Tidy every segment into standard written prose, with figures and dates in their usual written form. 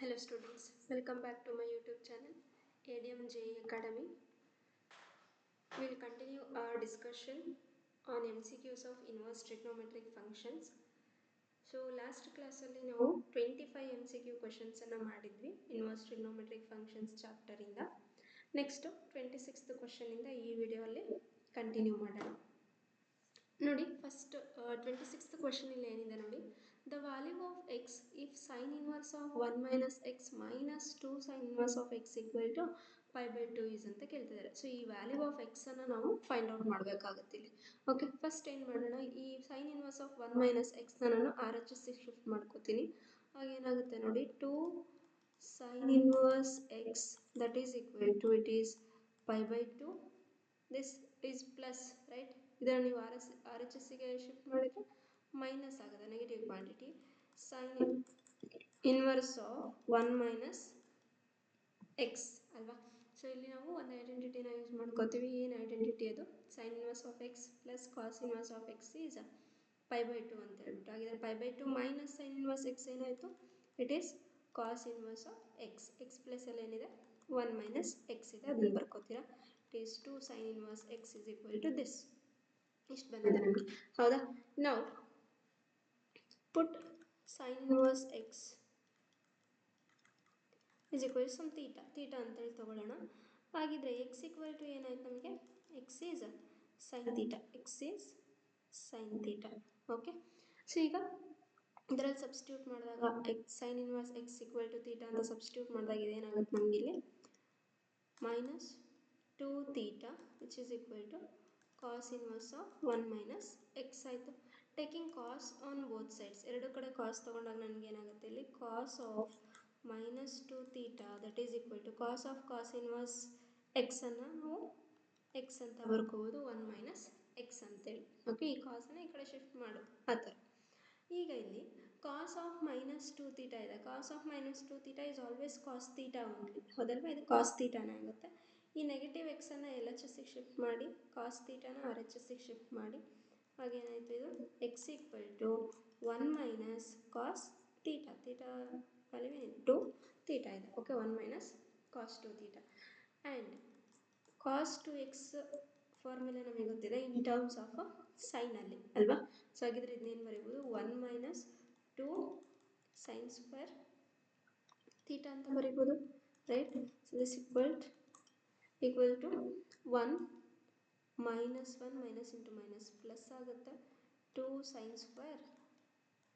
Hello students, welcome back to my YouTube channel ADM JE Academy. We will continue our discussion on MCQs of inverse trigonometric functions. So last class alli ನಾವು 25 MCQ questions ಅನ್ನು ಮಾಡಿದ್ವಿ inverse trigonometric functions chapter ಇಂದ. Next 26th question ಇಂದ ಈ video ಅಲ್ಲಿ continue ಮಾಡೋಣ. ನೋಡಿ first 26th question ಇಲ್ಲಿ ಏನಿದೆ ನೋಡಿ, the value of x if sine inverse of 1 minus x minus 2 sine inverse of x equal to π/2 is ಅಂತ ಕೇಳ್ತಿದ್ದಾರೆ. ಸೊ ಈ ವ್ಯಾಲ್ಯೂ ಆಫ್ ಎಕ್ಸ್ ಅನ್ನು ನಾವು ಫೈಂಡ್ ಔಟ್ ಮಾಡಬೇಕಾಗುತ್ತೆ ಇಲ್ಲಿ. ಓಕೆ, ಫಸ್ಟ್ ಏನು ಮಾಡೋಣ, ಈ sine inverse of 1 minus x ನಾನು RHS ಶಿಫ್ಟ್ ಮಾಡ್ಕೋತೀನಿ. ಆಗೇನಾಗುತ್ತೆ ನೋಡಿ, 2 sine inverse x that is equal to it is π/2. This is plus right, ಇದನ್ನು ನೀವು RHSಗೆ ಶಿಫ್ಟ್ ಮಾಡಿದರೆ ಮೈನಸ್ ಆಗುತ್ತೆ, negative quantity. Sine inverse of 1 minus x ಅಲ್ವಾ. ಸೊ ಇಲ್ಲಿ ನಾವು ಒಂದು ಐಡೆಂಟಿಟಿನ ಯೂಸ್ ಮಾಡ್ಕೋತೀವಿ. ಏನು ಐಡೆಂಟಿಟಿ ಅದು? Sine inverse of x plus cos inverse of x is π/2 ಅಂತ ಹೇಳ್ಬಿಟ್ಟು. ಹಾಗಿದ್ರೆ π/2 ಮೈನಸ್ ಸೈನ್ ಇನ್ವರ್ಸ್ ಎಕ್ಸ್ ಏನಾಯಿತು? It is cos inverse of x. X plus ಅಲ್ಲಿ ಏನಿದೆ? 1 ಮೈನಸ್ ಎಕ್ಸ್ ಇದೆ, ಅದನ್ನು ಬರ್ಕೋತೀರಾ. It is 2 sine inverse x is equal to this. ಇಷ್ಟು ಬಂದಿದೆ ನಮಗೆ, ಹೌದಾ? ನಾವು put sine inverse x is equal some theta ಅಂತೇಳಿ ತಗೊಳ್ಳೋಣ. ಹಾಗಿದ್ರೆ ಎಕ್ಸ್ ಈಕ್ವಲ್ ಟು ಏನಾಯ್ತು ನಮಗೆ? X is sine theta. X is sine theta. Okay, so ಈಗ ಇದರಲ್ಲಿ ಸಬ್ಸ್ಟಿಟ್ಯೂಟ್ ಮಾಡಿದಾಗ x sine inverse x equal to theta ಅಂತ ಸಬ್ಸ್ಟಿಟ್ಯೂಟ್ ಮಾಡಿದಾಗ ಇದೇನಾಗುತ್ತೆ ನಮಗೆ ಇಲ್ಲಿ? Minus 2 theta which is equal to cos inverse of 1 minus x ಆಯಿತು. Taking cos on both sides, ಎರಡು ಕಡೆ ಕಾಸ್ ತೊಗೊಂಡಾಗ ನನಗೇನಾಗುತ್ತೆ ಇಲ್ಲಿ? Cos of minus 2 theta that is equal to cos of cos inverse ಎಕ್ಸನ್ನು ನಾವು ಎಕ್ಸ್ ಅಂತ ಬರ್ಕೋಬೋದು, 1 ಮೈನಸ್ ಎಕ್ಸ್ ಅಂತೇಳಿ. ಓಕೆ, ಈ ಕಾಸನ್ನು ಈ ಕಡೆ ಶಿಫ್ಟ್ ಮಾಡೋದು ಆ ಥರ. ಈಗ ಇಲ್ಲಿ ಕಾಸ್ ಆಫ್ ಮೈನಸ್ 2 ತೀಟಾ ಇದೆ. Cos of minus 2 theta is always cos theta only, ಹೌದಲ್ವಾ? ಇದು ಕಾಸ್ ತೀಟಾನೇ ಆಗುತ್ತೆ. ಈ ನೆಗೆಟಿವ್ ಎಕ್ಸನ್ನು LHSಗೆ ಶಿಫ್ಟ್ ಮಾಡಿ, ಕಾಸ್ ತೀಟಾನ RHSಗೆ ಶಿಫ್ಟ್ ಮಾಡಿ, ಹಾಗೇನಾಯಿತು ಇದು? X equal to 1 minus cos theta. Theta value ಏನಿದೆ? 2 ತೀಟಾ ಇದೆ. Okay, 1 minus cos 2 theta. And cos 2x formula ನಮಗೆ ಗೊತ್ತಿದೆ ಇನ್ ಟರ್ಮ್ಸ್ ಆಫ್ ಸೈನಲ್ಲಿ ಅಲ್ವಾ. ಸೊ ಹಾಗಿದ್ರೆ ಇದನ್ನೇನು ಬರೀಬೋದು? 1 ಮೈನಸ್ 2 ಸೈನ್ ಸ್ಕ್ವೇರ್ ತೀಟಾ ಅಂತ ಬರೀಬೋದು, right? So this equal to 1 minus 1 minus into minus plus ಆಗುತ್ತೆ, 2 ಸೈನ್ ಸ್ಕ್ವೇರ್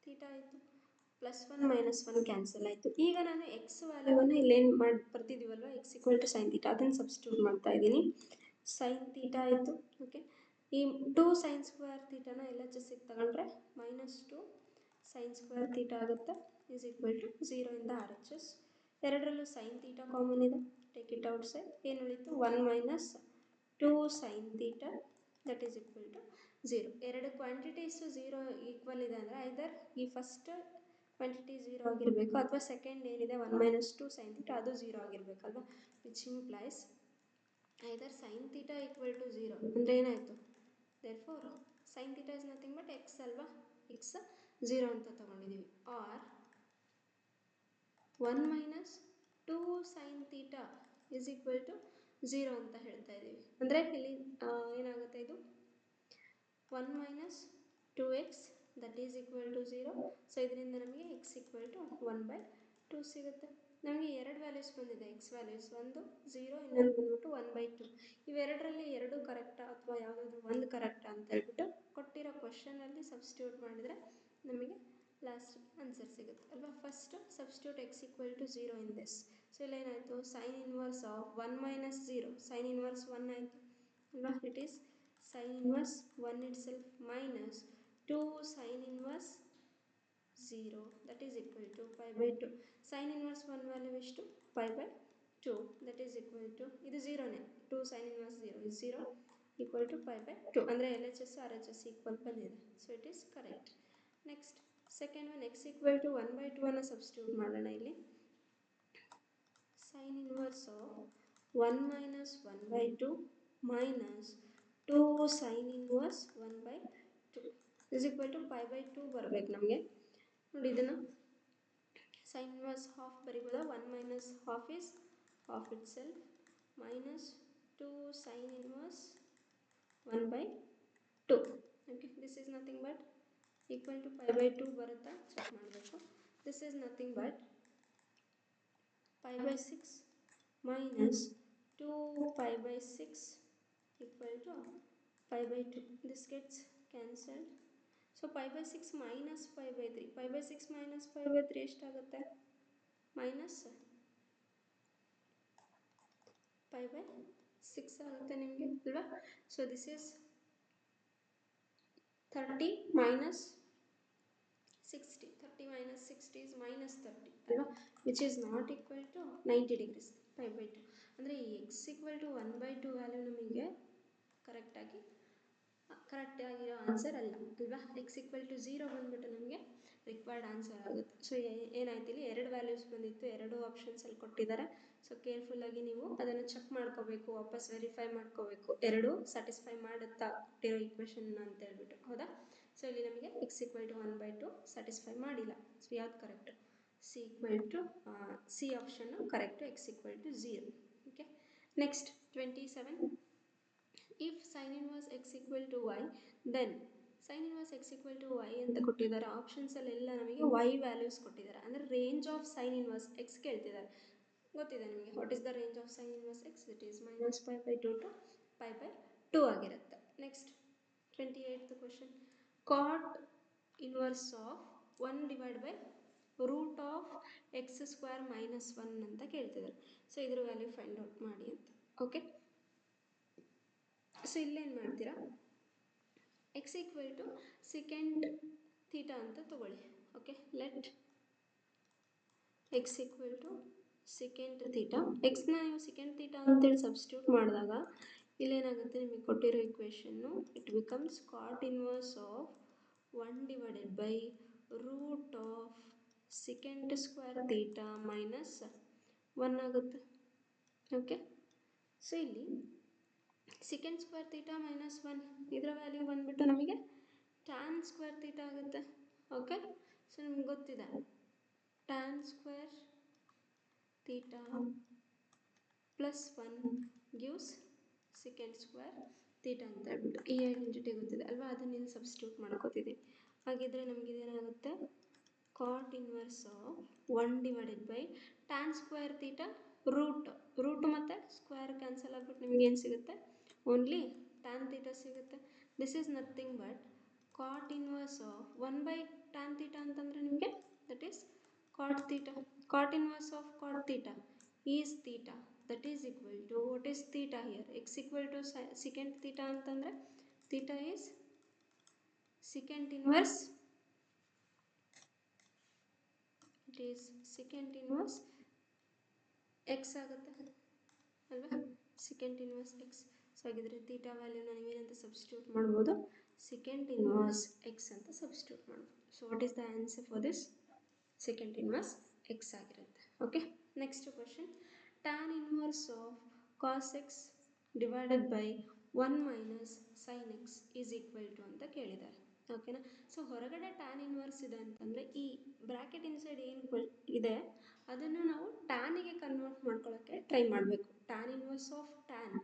ತೀಟಾ ಆಯಿತು. ಪ್ಲಸ್ 1 ಮೈನಸ್ 1 ಕ್ಯಾನ್ಸಲ್ ಆಯಿತು. ಈಗ ನಾನು ಎಕ್ಸ್ ವ್ಯಾಲ್ಯೂವನ್ನು ಇಲ್ಲೇನು ಮಾಡಿ ಬರ್ತಿದ್ದೀವಲ್ವ, x equal to sine theta, ಅದನ್ನು ಸಬ್ಸ್ಟಿಟ್ಯೂಟ್ ಮಾಡ್ತಾ ಇದ್ದೀನಿ. ಸೈನ್ ತೀಟಾ ಆಯಿತು. ಓಕೆ, ಈ 2 ಸೈನ್ ಸ್ಕ್ವೇರ್ ತೀಟಾನ LHSಗೆ ತಗೊಂಡ್ರೆ ಮೈನಸ್ 2 ಸೈನ್ ಸ್ಕ್ವೇರ್ ತೀಟಾ ಆಗುತ್ತೆ ಈಸ್ ಈಕ್ವಲ್ ಟು 0 ಇಂದ RHS. ಎರಡರಲ್ಲೂ ಸೈನ್ ತೀಟಾ ಕಾಮನ್ ಇದೆ, ಟೇಕ್ ಇಟ್ ಔಟ್ ಸೈಡ್. ಏನು ಉಳಿತು? 1 minus 2 sine theta that is equal to 0. ಎರಡು ಕ್ವಾಂಟಿಟೀಸು 0 ಈಕ್ವಲ್ ಇದೆ ಅಂದರೆ ಐದರ್ ಈ ಫಸ್ಟ್ ಕ್ವಾಂಟಿಟಿ 0 ಆಗಿರಬೇಕು, ಅಥವಾ ಸೆಕೆಂಡ್ ಏನಿದೆ 1 ಮೈನಸ್ 2 ಸೈನ್ ತೀಟಾ ಅದು 0 ಆಗಿರಬೇಕಲ್ವಾ. Which implies either sine theta equal to 0 ಅಂದರೆ ಏನಾಯಿತು? Therefore sine theta is nothing but x ಅಲ್ವಾ, ಎಕ್ಸ್ 0 ಅಂತ ತೊಗೊಂಡಿದ್ದೀವಿ. Or 1 minus 2 sine theta is equal to 0 ಅಂತ ಹೇಳ್ತಾ ಇದ್ದೀವಿ. ಅಂದರೆ ಇಲ್ಲಿ ಏನಾಗುತ್ತೆ? ಇದು 1 minus 2x that is equal to 0. ಸೊ ಇದರಿಂದ ನಮಗೆ ಎಕ್ಸ್ ಈಕ್ವಲ್ ಟು 1/2 ಸಿಗುತ್ತೆ. ನಮಗೆ ಎರಡು ವ್ಯಾಲ್ಯೂಸ್ ಬಂದಿದೆ, ಎಕ್ಸ್ ವ್ಯಾಲ್ಯೂಸ್, ಒಂದು 0, ಇನ್ನೊಂದು ಬಂದ್ಬಿಟ್ಟು 1/2. ಇವೆರಡರಲ್ಲಿ ಎರಡು ಕರೆಕ್ಟಾ ಅಥವಾ ಯಾವುದಾದ್ರೂ ಒಂದು ಕರೆಕ್ಟಾ ಅಂತ ಹೇಳ್ಬಿಟ್ಟು ಕೊಟ್ಟಿರೋ ಕ್ವಶನಲ್ಲಿ ಸಬ್ಸ್ಟಿಟ್ಯೂಟ್ ಮಾಡಿದರೆ ನಮಗೆ ಲಾಸ್ಟ್ ಆನ್ಸರ್ ಸಿಗುತ್ತೆ ಅಲ್ವಾ. First substitute x equal to 0 in this. So ಇಲ್ಲೇನಾಯಿತು? Sine inverse of 1 minus 0, sine inverse 1 ಆಯಿತು ಅಲ್ವಾ. It is sin inverse 1 itself minus 2 sin inverse 0 that is equal to π/2. sin inverse 1 value ಎಷ್ಟು? π/2 that is equal to ಇದು 0 ನೇ, 2 sin inverse 0 is 0 equal to π/2. ಅಂದರೆ LHS RHS equal ಬಂದಿದೆ. So it is correct. Next second one x equal to 1/2 ಅನ್ನು substitute ಮಾಡೋಣ. ಇಲ್ಲಿ sin inverse of 1 minus 1/2 minus 2 sine inverse 1/2 is equal to π/2 ಬರಬೇಕು ನಮಗೆ. ನೋಡಿ, ಇದನ್ನು ಸೈನ್ ಇನ್ವರ್ಸ್ ಹಾಫ್ ಬರಿಬೋದಾ, 1 minus half is half itself minus 2 sine inverse 1 by 2. Okay, this is nothing but equal to pi by 2 ಬರುತ್ತಾ check ಮಾಡಬೇಕು. This is nothing but pi by 6 minus 2 pi by 6 equal to pi by 2. This gets cancelled. So pi by 6 minus pi by 3. Pi by 6 minus pi by 3 ಎಷ್ಟಾಗುತ್ತೆ? Minus pi by 6 ಆಗುತ್ತೆ ನಿಮಗೆ ಅಲ್ವಾ? So this is 30 minus 60. 30 minus 60 is minus 30 ಅಲ್ವಾ, which is not equal to 90 degrees. pi by 2 ಅಂದರೆ ಈ x equal to 1 by 2 value ನಮಗೆ ಕರೆಕ್ಟಾಗಿರೋ answer ಅಲ್ಲ ಅಲ್ವಾ. x equal to 0 ಬಂದ್ಬಿಟ್ಟು ನಮಗೆ ರಿಕ್ವೈರ್ಡ್ ಆನ್ಸರ್ ಆಗುತ್ತೆ. ಸೊ ಏನಾಯ್ತು, ಇಲ್ಲಿ ಎರಡು ವ್ಯಾಲ್ಯೂಸ್ ಬಂದಿತ್ತು, ಎರಡು ಆಪ್ಷನ್ಸಲ್ಲಿ ಕೊಟ್ಟಿದ್ದಾರೆ. ಸೊ ಕೇರ್ಫುಲ್ಲಾಗಿ ನೀವು ಅದನ್ನು ಚೆಕ್ ಮಾಡ್ಕೋಬೇಕು, ವಾಪಸ್ ವೆರಿಫೈ ಮಾಡ್ಕೋಬೇಕು, ಎರಡು ಸ್ಯಾಟಿಸ್ಫೈ ಮಾಡುತ್ತಾ ಕೊಟ್ಟಿರೋ ಈಕ್ವೇಷನ್ ಅಂತ ಹೇಳ್ಬಿಟ್ಟು, ಹೌದಾ. ಸೊ ಇಲ್ಲಿ ನಮಗೆ x equal to 1 by 2 satisfy ಮಾಡಿಲ್ಲ. ಸೊ ಯಾವ್ದು correct? C equal to C option correct, x equal to 0. Okay, next 27. If sine inverse x equal to y, then sine inverse x equal to y ಅಂತ ಕೊಟ್ಟಿದ್ದಾರೆ. ಆಪ್ಷನ್ಸಲ್ಲೆಲ್ಲ ನಮಗೆ y values ಕೊಟ್ಟಿದ್ದಾರೆ, ಅಂದರೆ range of sine inverse x ಕೇಳ್ತಿದ್ದಾರೆ. ಗೊತ್ತಿದೆ ನಿಮಗೆ, what is the range of sine inverse x? It is minus pi by 2 to pi by 2 ಆಗಿರುತ್ತೆ. Next 28th question, cot inverse of 1 divide by root of x square minus 1 ಅಂತ ಕೇಳ್ತಿದ್ದಾರೆ. So ಇದ್ರ value find out ಮಾಡಿ ಅಂತ. Okay, so ಇಲ್ಲೇನು ಮಾಡ್ತೀರಾ, x equal to second theta ಅಂತ ತಗೊಳ್ಳಿ. Okay, let x equal to second theta. ಎಕ್ಸ್ನ ನೀವು ಸೆಕೆಂಡ್ ಥೀಟಾ ಅಂತೇಳಿ ಸಬ್ಸ್ಟಿಟ್ಯೂಟ್ ಮಾಡಿದಾಗ ಇಲ್ಲೇನಾಗುತ್ತೆ, ನಿಮಗೆ ಕೊಟ್ಟಿರೋ ಇಕ್ವೇಷನ್ನು it becomes cot inverse of 1 divided by root of second square theta minus 1 ಆಗುತ್ತೆ. ಓಕೆ, ಸೊ ಇಲ್ಲಿ ಸೆಕೆಂಡ್ ಸ್ಕ್ವೇರ್ ಥೀಟಾ ಮೈನಸ್ 1 ಇದರ ವ್ಯಾಲ್ಯೂ ಬಂದುಬಿಟ್ಟು ನಮಗೆ ಟ್ಯಾನ್ ಸ್ಕ್ವೇರ್ ಥೀಟಾ ಆಗುತ್ತೆ. ಓಕೆ, ಸೊ ನಿಮ್ಗೆ ಗೊತ್ತಿದೆ tan square theta plus 1 gives second square theta ಅಂತ ಹೇಳ್ಬಿಟ್ಟು ಈ ಐಡೆಂಟಿಟಿ ಗೊತ್ತಿದೆ ಅಲ್ವಾ, ಅದನ್ನ ಇಲ್ಲಿ ಸಬ್ಸ್ಟಿಟ್ಯೂಟ್ ಮಾಡ್ಕೋತಿದ್ದೀವಿ. ಹಾಗಿದ್ರೆ ನಮಗೆ ಇದೇನಾಗುತ್ತೆ, cot inverse of 1 divided by tan square theta root ಮತ್ತು ಸ್ಕ್ವೇರ್ ಕ್ಯಾನ್ಸಲ್ ಆಗ್ಬಿಟ್ಟು ನಿಮ್ಗೆ ಏನು ಸಿಗುತ್ತೆ, ಓನ್ಲಿ ಟ್ಯಾನ್ ಥೀಟಾ ಸಿಗುತ್ತೆ. This is nothing but cot inverse of 1 by tan theta ಅಂತಂದರೆ ನಿಮಗೆ that is cot theta. Cot inverse of cot theta is theta, that is equal to, what is theta here, x equal to secant theta ಅಂತಂದರೆ theta is secant inverse, it is secant inverse x ಆಗುತ್ತೆ ಅಲ್ವಾ, secant inverse x. So ಹಾಗಿದ್ರೆ theta ವ್ಯಾಲ್ಯೂನ ನೀವೇನಂತ substitute ಮಾಡ್ಬೋದು, secant inverse x ಅಂತ substitute ಮಾಡ್ಬೋದು. So what is the answer for this, secant inverse x ಆಗಿರುತ್ತೆ. Okay, next question, tan inverse of cos x divided by 1 minus sin x is equal to ಅಂತ ಕೇಳಿದ್ದಾರೆ. ಓಕೆನಾ, so ಹೊರಗಡೆ tan inverse ಇದೆ ಅಂತಂದರೆ ಈ ಬ್ರ್ಯಾಕೆಟ್ ಇನ್ಸೈಡ್ ಏನು ಇದೆ ಅದನ್ನು ನಾವು ಟ್ಯಾನಿಗೆ ಕನ್ವರ್ಟ್ ಮಾಡ್ಕೊಳ್ಳೋಕ್ಕೆ ಟ್ರೈ ಮಾಡಬೇಕು. ಟ್ಯಾನ್ ಇನ್ವರ್ಸ್ ಆಫ್ ಟ್ಯಾನ್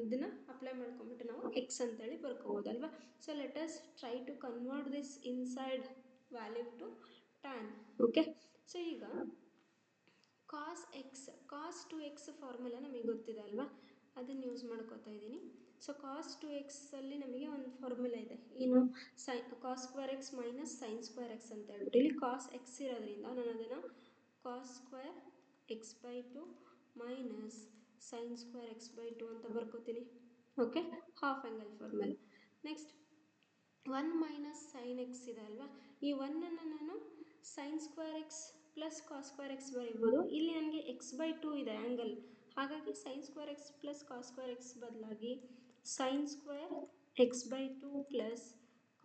ಇದನ್ನು ಅಪ್ಲೈ ಮಾಡ್ಕೊಂಬಿಟ್ಟು ನಾವು ಎಕ್ಸ್ ಅಂತೇಳಿ ಬರ್ಕೋಬೋದಲ್ವಾ. So let us try to convert this inside value to tan. Okay, so ಈಗ ಕಾಸ್ ಎಕ್ಸ್, ಕಾಸ್ 2x ಫಾರ್ಮುಲಾ ನಮಗೆ ಗೊತ್ತಿದೆ ಅಲ್ವಾ, ಅದನ್ನು ಯೂಸ್ ಮಾಡ್ಕೋತಾ ಇದ್ದೀನಿ. ಸೊ ಕಾಸ್ 2x ಅಲ್ಲಿ ನಮಗೆ ಒಂದು ಫಾರ್ಮುಲಾ ಇದೆ, ಏನು, cos square x minus sine square x ಅಂತ ಹೇಳ್ಬಿಟ್ಟು. ಇಲ್ಲಿ ಕಾಸ್ ಎಕ್ಸ್ ಇರೋದ್ರಿಂದ ನಾನು ಅದನ್ನು cos square x by 2 minus sine square x by 2 ಅಂತ ಬರ್ಕೋತೀನಿ. Okay, half angle formula. Next 1 minus sine x ಇದೆ ಅಲ್ವಾ, ಈ 1ಅನ್ನು ನಾನು sine square x plus cos square x ಬರೀಬೋದು. ಇಲ್ಲಿ ನನಗೆ ಎಕ್ಸ್ ಬೈ 2 ಇದೆ ಆ್ಯಂಗಲ್, ಹಾಗಾಗಿ sine square x plus cos square x ಬದಲಾಗಿ sign square x by 2 plus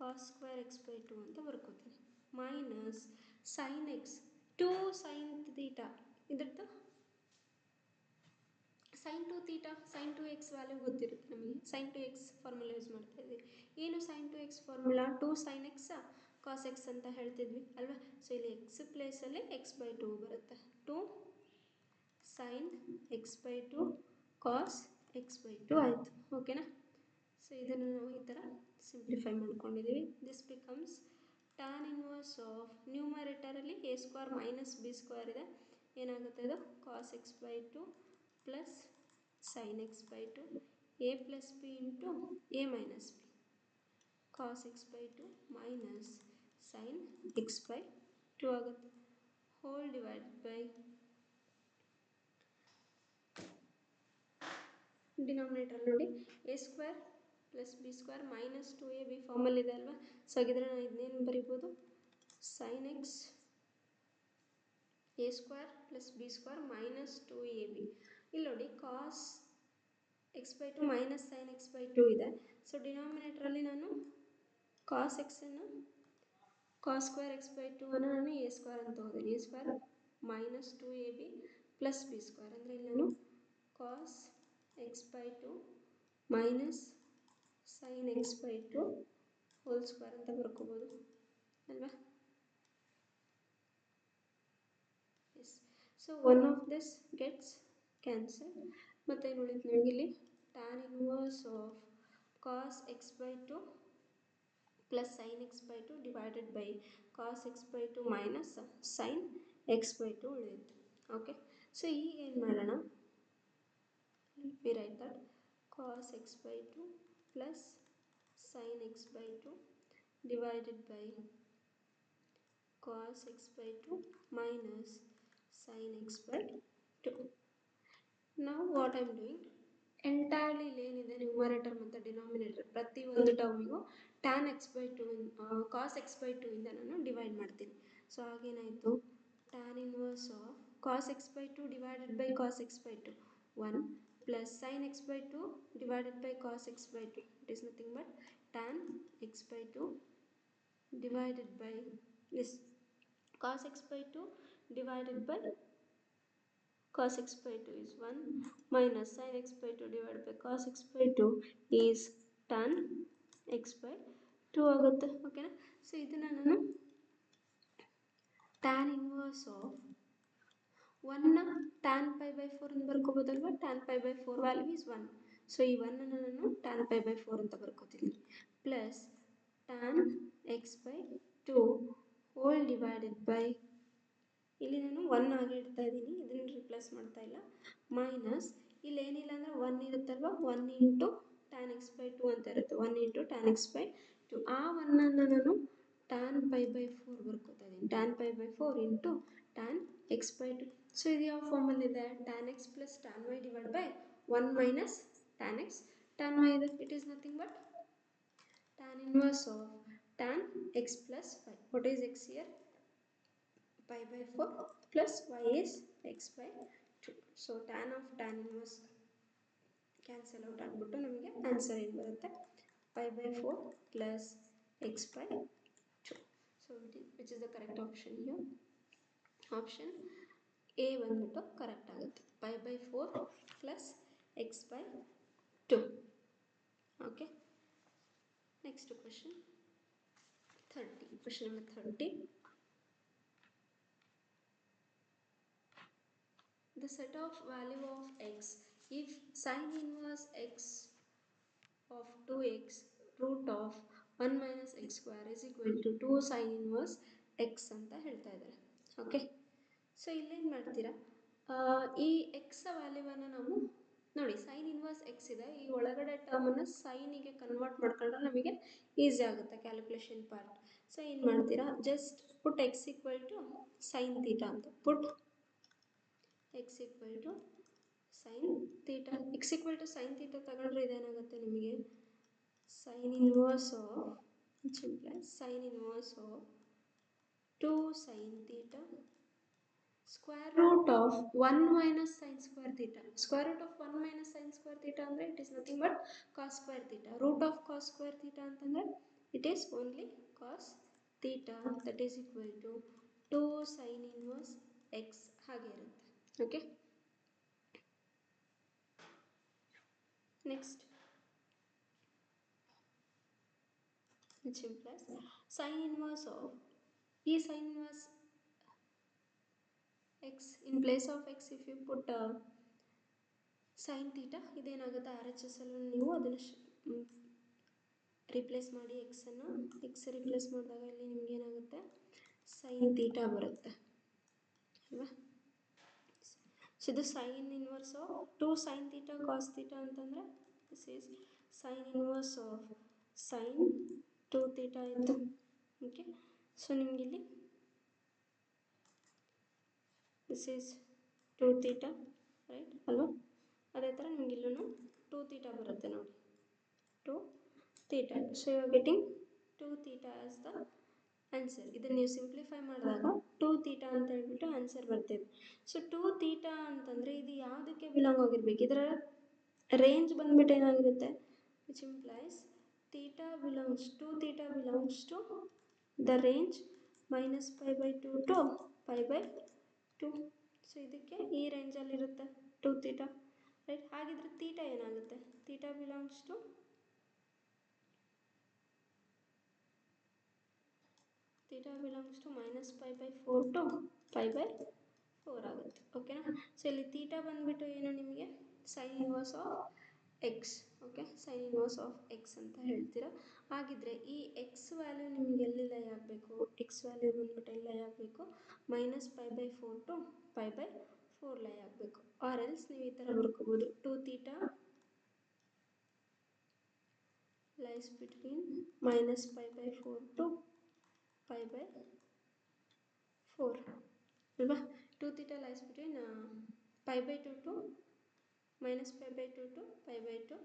cos square x by 2 ಅಂತ ಬರ್ಕೋತೀನಿ. Minus sine x 2 sine theta, ಇದ್ರದ್ದು sine 2 theta, sine 2x value ಗೊತ್ತಿರುತ್ತೆ ನಮಗೆ, ಸೈನ್ 2x ಫಾರ್ಮುಲಾ ಯೂಸ್ ಮಾಡ್ತಾ ಇದ್ದೀವಿ. ಏನು sine 2x formula, 2 sine x cos x ಅಂತ ಹೇಳ್ತಿದ್ವಿ ಅಲ್ವಾ. ಸೊ ಇಲ್ಲಿ ಎಕ್ಸ್ ಪ್ಲೇಸಲ್ಲಿ ಎಕ್ಸ್ ಬೈ ಟು ಬರುತ್ತೆ. 2 sine x by two cos x by two ಆಯಿತು. ಓಕೆನಾ. ಸೊ ಇದನ್ನು ನಾವು ಈ ಥರ ಸಿಂಪ್ಲಿಫೈ ಮಾಡ್ಕೊಂಡಿದ್ದೀವಿ. This becomes tan inverse of ನ್ಯೂಮರೇಟರಲ್ಲಿ A square minus B square ಇದೆ. ಏನಾಗುತ್ತೆ ಇದು cos x by two plus sine x by two A plus B into A minus B cos x by two minus sine x by two ಆಗುತ್ತೆ. Whole divide by denominator ನೋಡಿ A square plus b square minus 2ab ಫಾರ್ಮಲ್ಲಿದೆ ಅಲ್ವಾ. So ಹಾಗಿದ್ರೆ ನಾನು ಇದನ್ನೇನು ಬರಿಬೋದು sine x a square plus b square minus 2ab. ಇಲ್ಲಿ ನೋಡಿ cos x by two minus sine x by two ಇದೆ. ಸೊ ಡಿನಾಮಿನೇಟ್ರಲ್ಲಿ ನಾನು ಕಾಸ್ ಎಕ್ಸನ್ನು cos square x by two ಅನ್ನು ನಾನು ಎ ಸ್ಕ್ವೇರ್ ಅಂತ ಹೋಗೋದು. A square minus 2ab plus b square ಅಂದರೆ ಇಲ್ಲಿ ನಾನು cos x by two minus sine x by two whole square ಅಂತ ಬರ್ಕೋಬೋದು ಅಲ್ವಾ. Yes. So one of this gets cancel. ಮತ್ತು ಏನು ಉಳಿತು ನಮಗೆ ಇಲ್ಲಿ tan inverse of cos x by two plus sine x by two divided by cos x by two minus sine x by two ಉಳಿಯುತ್ತೆ. Okay. So ಈಗ ಏನು ಮಾಡೋಣ, we write that cos x by two plus sine x by two divided by cos x by 2 minus sin x by 2. Now what I am doing, entirely ಏನಿದೆ numerator ಮತ್ತು denominator ಪ್ರತಿ ಒಂದು ಟರ್ಮಿಗೂ tan x by 2 cos x by 2 ಇಂದ ನಾನು divide ಮಾಡ್ತೀನಿ. So ಹಾಗೇನಾಯಿತು tan inverse of cos x by 2 divided by cos x by 2 1 plus sin x by 2 divided by cos x by 2, it is nothing but tan x by 2 divided by this cos x by 2 divided by cos x by 2 is 1 minus sin x by 2 divided by cos x by 2 is tan x by 2 ಆಗುತ್ತೆ. ಓಕೆನಾ. So ಇದನ್ನು ನಾನು tan inverse of 1 tan pi by 4 ಅಂತ ಬರ್ಕೋಬೋದಲ್ವಾ. tan pi by 4 value is 1. So ಈ 1 ನಾನು tan pi by 4 ಅಂತ ಬರ್ಕೋತೀನಿ plus tan x by 2 whole divided by ಇಲ್ಲಿ ನಾನು 1 ಆಗಿ ಇಡ್ತಾ ಇದ್ದೀನಿ, ಇದನ್ನು ರಿಪ್ಲೇಸ್ ಮಾಡ್ತಾ ಇಲ್ಲ, ಮೈನಸ್ ಇಲ್ಲಿ ಏನಿಲ್ಲ ಅಂದರೆ 1 ಇರುತ್ತಲ್ವ 1 ಇಂಟು ಟ್ಯಾನ್ ಎಕ್ಸ್ ಬೈ 2 ಅಂತ ಇರುತ್ತೆ. 1 ಇಂಟು ಟ್ಯಾನ್ ಎಕ್ಸ್ ಬೈ 2 ಆ 1ಅನ್ನು ನಾನು ಟ್ಯಾನ್ ಪೈ ಬೈ 4 ಬರ್ಕೋತಾ ಇದ್ದೀನಿ. Tan pi by 4 into tan x by 2. So ಇದು ಯಾವ ಫಾರ್ಮಲ್ಲಿದೆ tan x plus tan y divide by 1 minus tan x tan y ಇದೆ. It is nothing but tan inverse of tan x plus y. What is x here? Pi by 4 plus y is x by 2. So tan of tan inverse cancel out ಆಗ್ಬಿಟ್ಟು ನಮಗೆ answer ಏನು ಬರುತ್ತೆ pi by 4 plus x by 2. So which is the correct option here? Option A ಬಂದ್ಬಿಟ್ಟು correct ಆಗುತ್ತೆ. pi by 4 plus x by 2. Okay. Next question 30. Question number 30. The set of value of x if sin inverse x of 2x root of 1 minus x square is equal to 2 sin inverse x ಅಂತ ಹೇಳ್ತಾ ಇದ್ದಾರೆ. Okay. So ಇಲ್ಲೇನು ಮಾಡ್ತೀರಾ, ಈ X ವ್ಯಾಲ್ಯೂವನ್ನು ನಾವು ನೋಡಿ sign inverse x ಇದೆ, ಈ ಒಳಗಡೆ ಟರ್ಮನ್ನು ಸೈನಿಗೆ ಕನ್ವರ್ಟ್ ಮಾಡ್ಕೊಂಡ್ರೆ ನಮಗೆ ಈಸಿ ಆಗುತ್ತೆ ಕ್ಯಾಲ್ಕುಲೇಷನ್ ಪಾರ್ಟ್. ಸೊ ಏನು ಮಾಡ್ತೀರಾ, just put x equal to sine theta ಅಂತ put x equal to sine theta. X equal to sine theta ತಗೊಂಡ್ರೆ ಇದೇನಾಗುತ್ತೆ ನಿಮಗೆ sine inverse of sine inverse of 2 sine theta square root of 1 minus sin square theta. Square root of 1 minus sin square theta ಅಂದರೆ it is nothing but cos square theta. Root of cos square theta ಅಂತಂದರೆ it is only cos theta, that is equal to 2 sin inverse x ಹಾಗೆ ಇರುತ್ತೆ. Okay. Next which implies sin inverse of sin inverse x in place of x if you put sin theta ಇದೇನಾಗುತ್ತೆ R H S ಅಲ್ಲೂ ನೀವು ಅದನ್ನು replace ಮಾಡಿ ಎಕ್ಸನ್ನು X replace ಮಾಡಿದಾಗ ಇಲ್ಲಿ ನಿಮ್ಗೆ ಏನಾಗುತ್ತೆ ಸೈನ್ ಥೀಟಾ ಬರುತ್ತೆ ಅಲ್ವಾ. ಸೊ ಇದು sine inverse of 2 sine theta cos theta ಅಂತಂದರೆ this is sine inverse of sine 2 theta ಆಯಿತು. ಓಕೆ, ಸೊ ನಿಮಗಿಲ್ಲಿ ದಿಸ್ ಈಸ್ 2 ಥೀಟಾ ರೈಟ್ ಅಲ್ವಾ. ಅದೇ ಥರ ನಿಮಗಿಲ್ಲೂ 2 ಥೀಟಾ ಬರುತ್ತೆ ನೋಡಿ 2 theta. So you are getting 2 theta as the answer. ಇದನ್ನು ನೀವು ಸಿಂಪ್ಲಿಫೈ ಮಾಡಿದಾಗ 2 ಥೀಟಾ ಅಂತ ಹೇಳ್ಬಿಟ್ಟು ಆನ್ಸರ್ ಬರ್ತಿದೆ. ಸೊ 2 ಥೀಟಾ ಅಂತಂದರೆ ಇದು ಯಾವುದಕ್ಕೆ ಬಿಲಾಂಗ್ ಆಗಿರ್ಬೇಕು, ಇದರ ರೇಂಜ್ ಬಂದ್ಬಿಟ್ಟು ಏನಾಗಿರುತ್ತೆ which implies theta belongs 2 theta belongs to the range -π/2 to π/2. So ಇದಕ್ಕೆ ಈ ರೇಂಜಲ್ಲಿರುತ್ತೆ 2 ಥೀಟಾ ರೈಟ್. ಹಾಗಿದ್ರೆ ಥೀಟಾ ಏನಾಗುತ್ತೆ, ಥೀಟಾ ಬಿಲಾಂಗ್ಸ್ ಟು -π/4 ಟು π/4 ಆಗುತ್ತೆ. ಓಕೆನಾ. ಸೊ ಇಲ್ಲಿ ಥೀಟಾ ಬಂದುಬಿಟ್ಟು ಏನು ನಿಮಗೆ sine inverse of x. Okay, sine inverse of x ಅಂತ ಹೇಳ್ತೀರಾ. ಹಾಗಿದ್ರೆ ಈ ಎಕ್ಸ್ ವ್ಯಾಲ್ಯೂ ನಿಮಗೆ ಎಲ್ಲಿ ಲೈ ಆಗಬೇಕು, ಎಕ್ಸ್ ವ್ಯಾಲ್ಯೂ ಬಂದ್ಬಿಟ್ಟು ಎಲ್ಲಿ ಲೈ ಆಗಬೇಕು -π/4 ಟು π/4 ಲೈ ಆಗಬೇಕು. ಆರ್ ಎಲ್ಸ್ ನೀವು ಈ ಥರ ಬರ್ಕೋಬೋದು 2 ಥೀಟಾ ಲೈಸ್ ಬಿಟ್ವೀನ್ -π/4 ಟು π/4 ಅಲ್ವಾ. 2 theta lies between π/2 to -π/2 to π/2.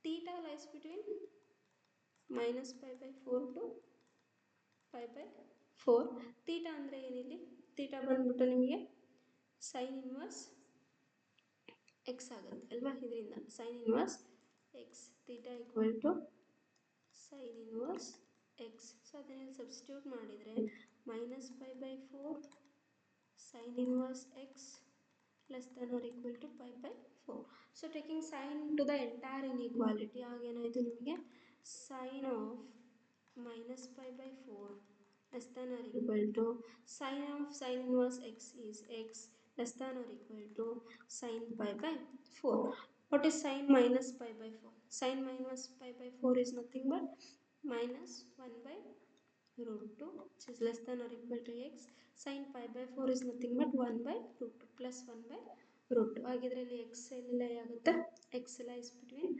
Theta lies between -π/4 to π/4. Theta ಅಂದರೆ ಏನಿಲ್ಲಿ, ಥೀಟಾ ಬಂದ್ಬಿಟ್ಟು ನಿಮಗೆ ಸೈನ್ ಇನ್ವರ್ಸ್ ಎಕ್ಸ್ ಆಗುತ್ತೆ ಅಲ್ವಾ. ಇದರಿಂದ sine inverse x theta equal to sine inverse x. So ಅದನ್ನೆಲ್ಲ ಸಬ್ಸ್ಟಿಟ್ಯೂಟ್ ಮಾಡಿದರೆ -π/4 sin inverse x less than or equal to π/4. So taking sin to the entire inequality ಆಗೇನಾಯಿತು ನಿಮಗೆ sin of -π/4 less than or equal to sin of sin inverse x is x less than or equal to sin π/4. What is sin -π/4? Sin -π/4 is nothing but -1/√2 which is less than or equal to x. Sin π/4 is nothing but 1/√2 plus 1/√2. ಹಾಗಿದ್ರೆ ಇಲ್ಲಿ x ಎಲ್ಲಿ lie ಆಗುತ್ತೆ, x lies between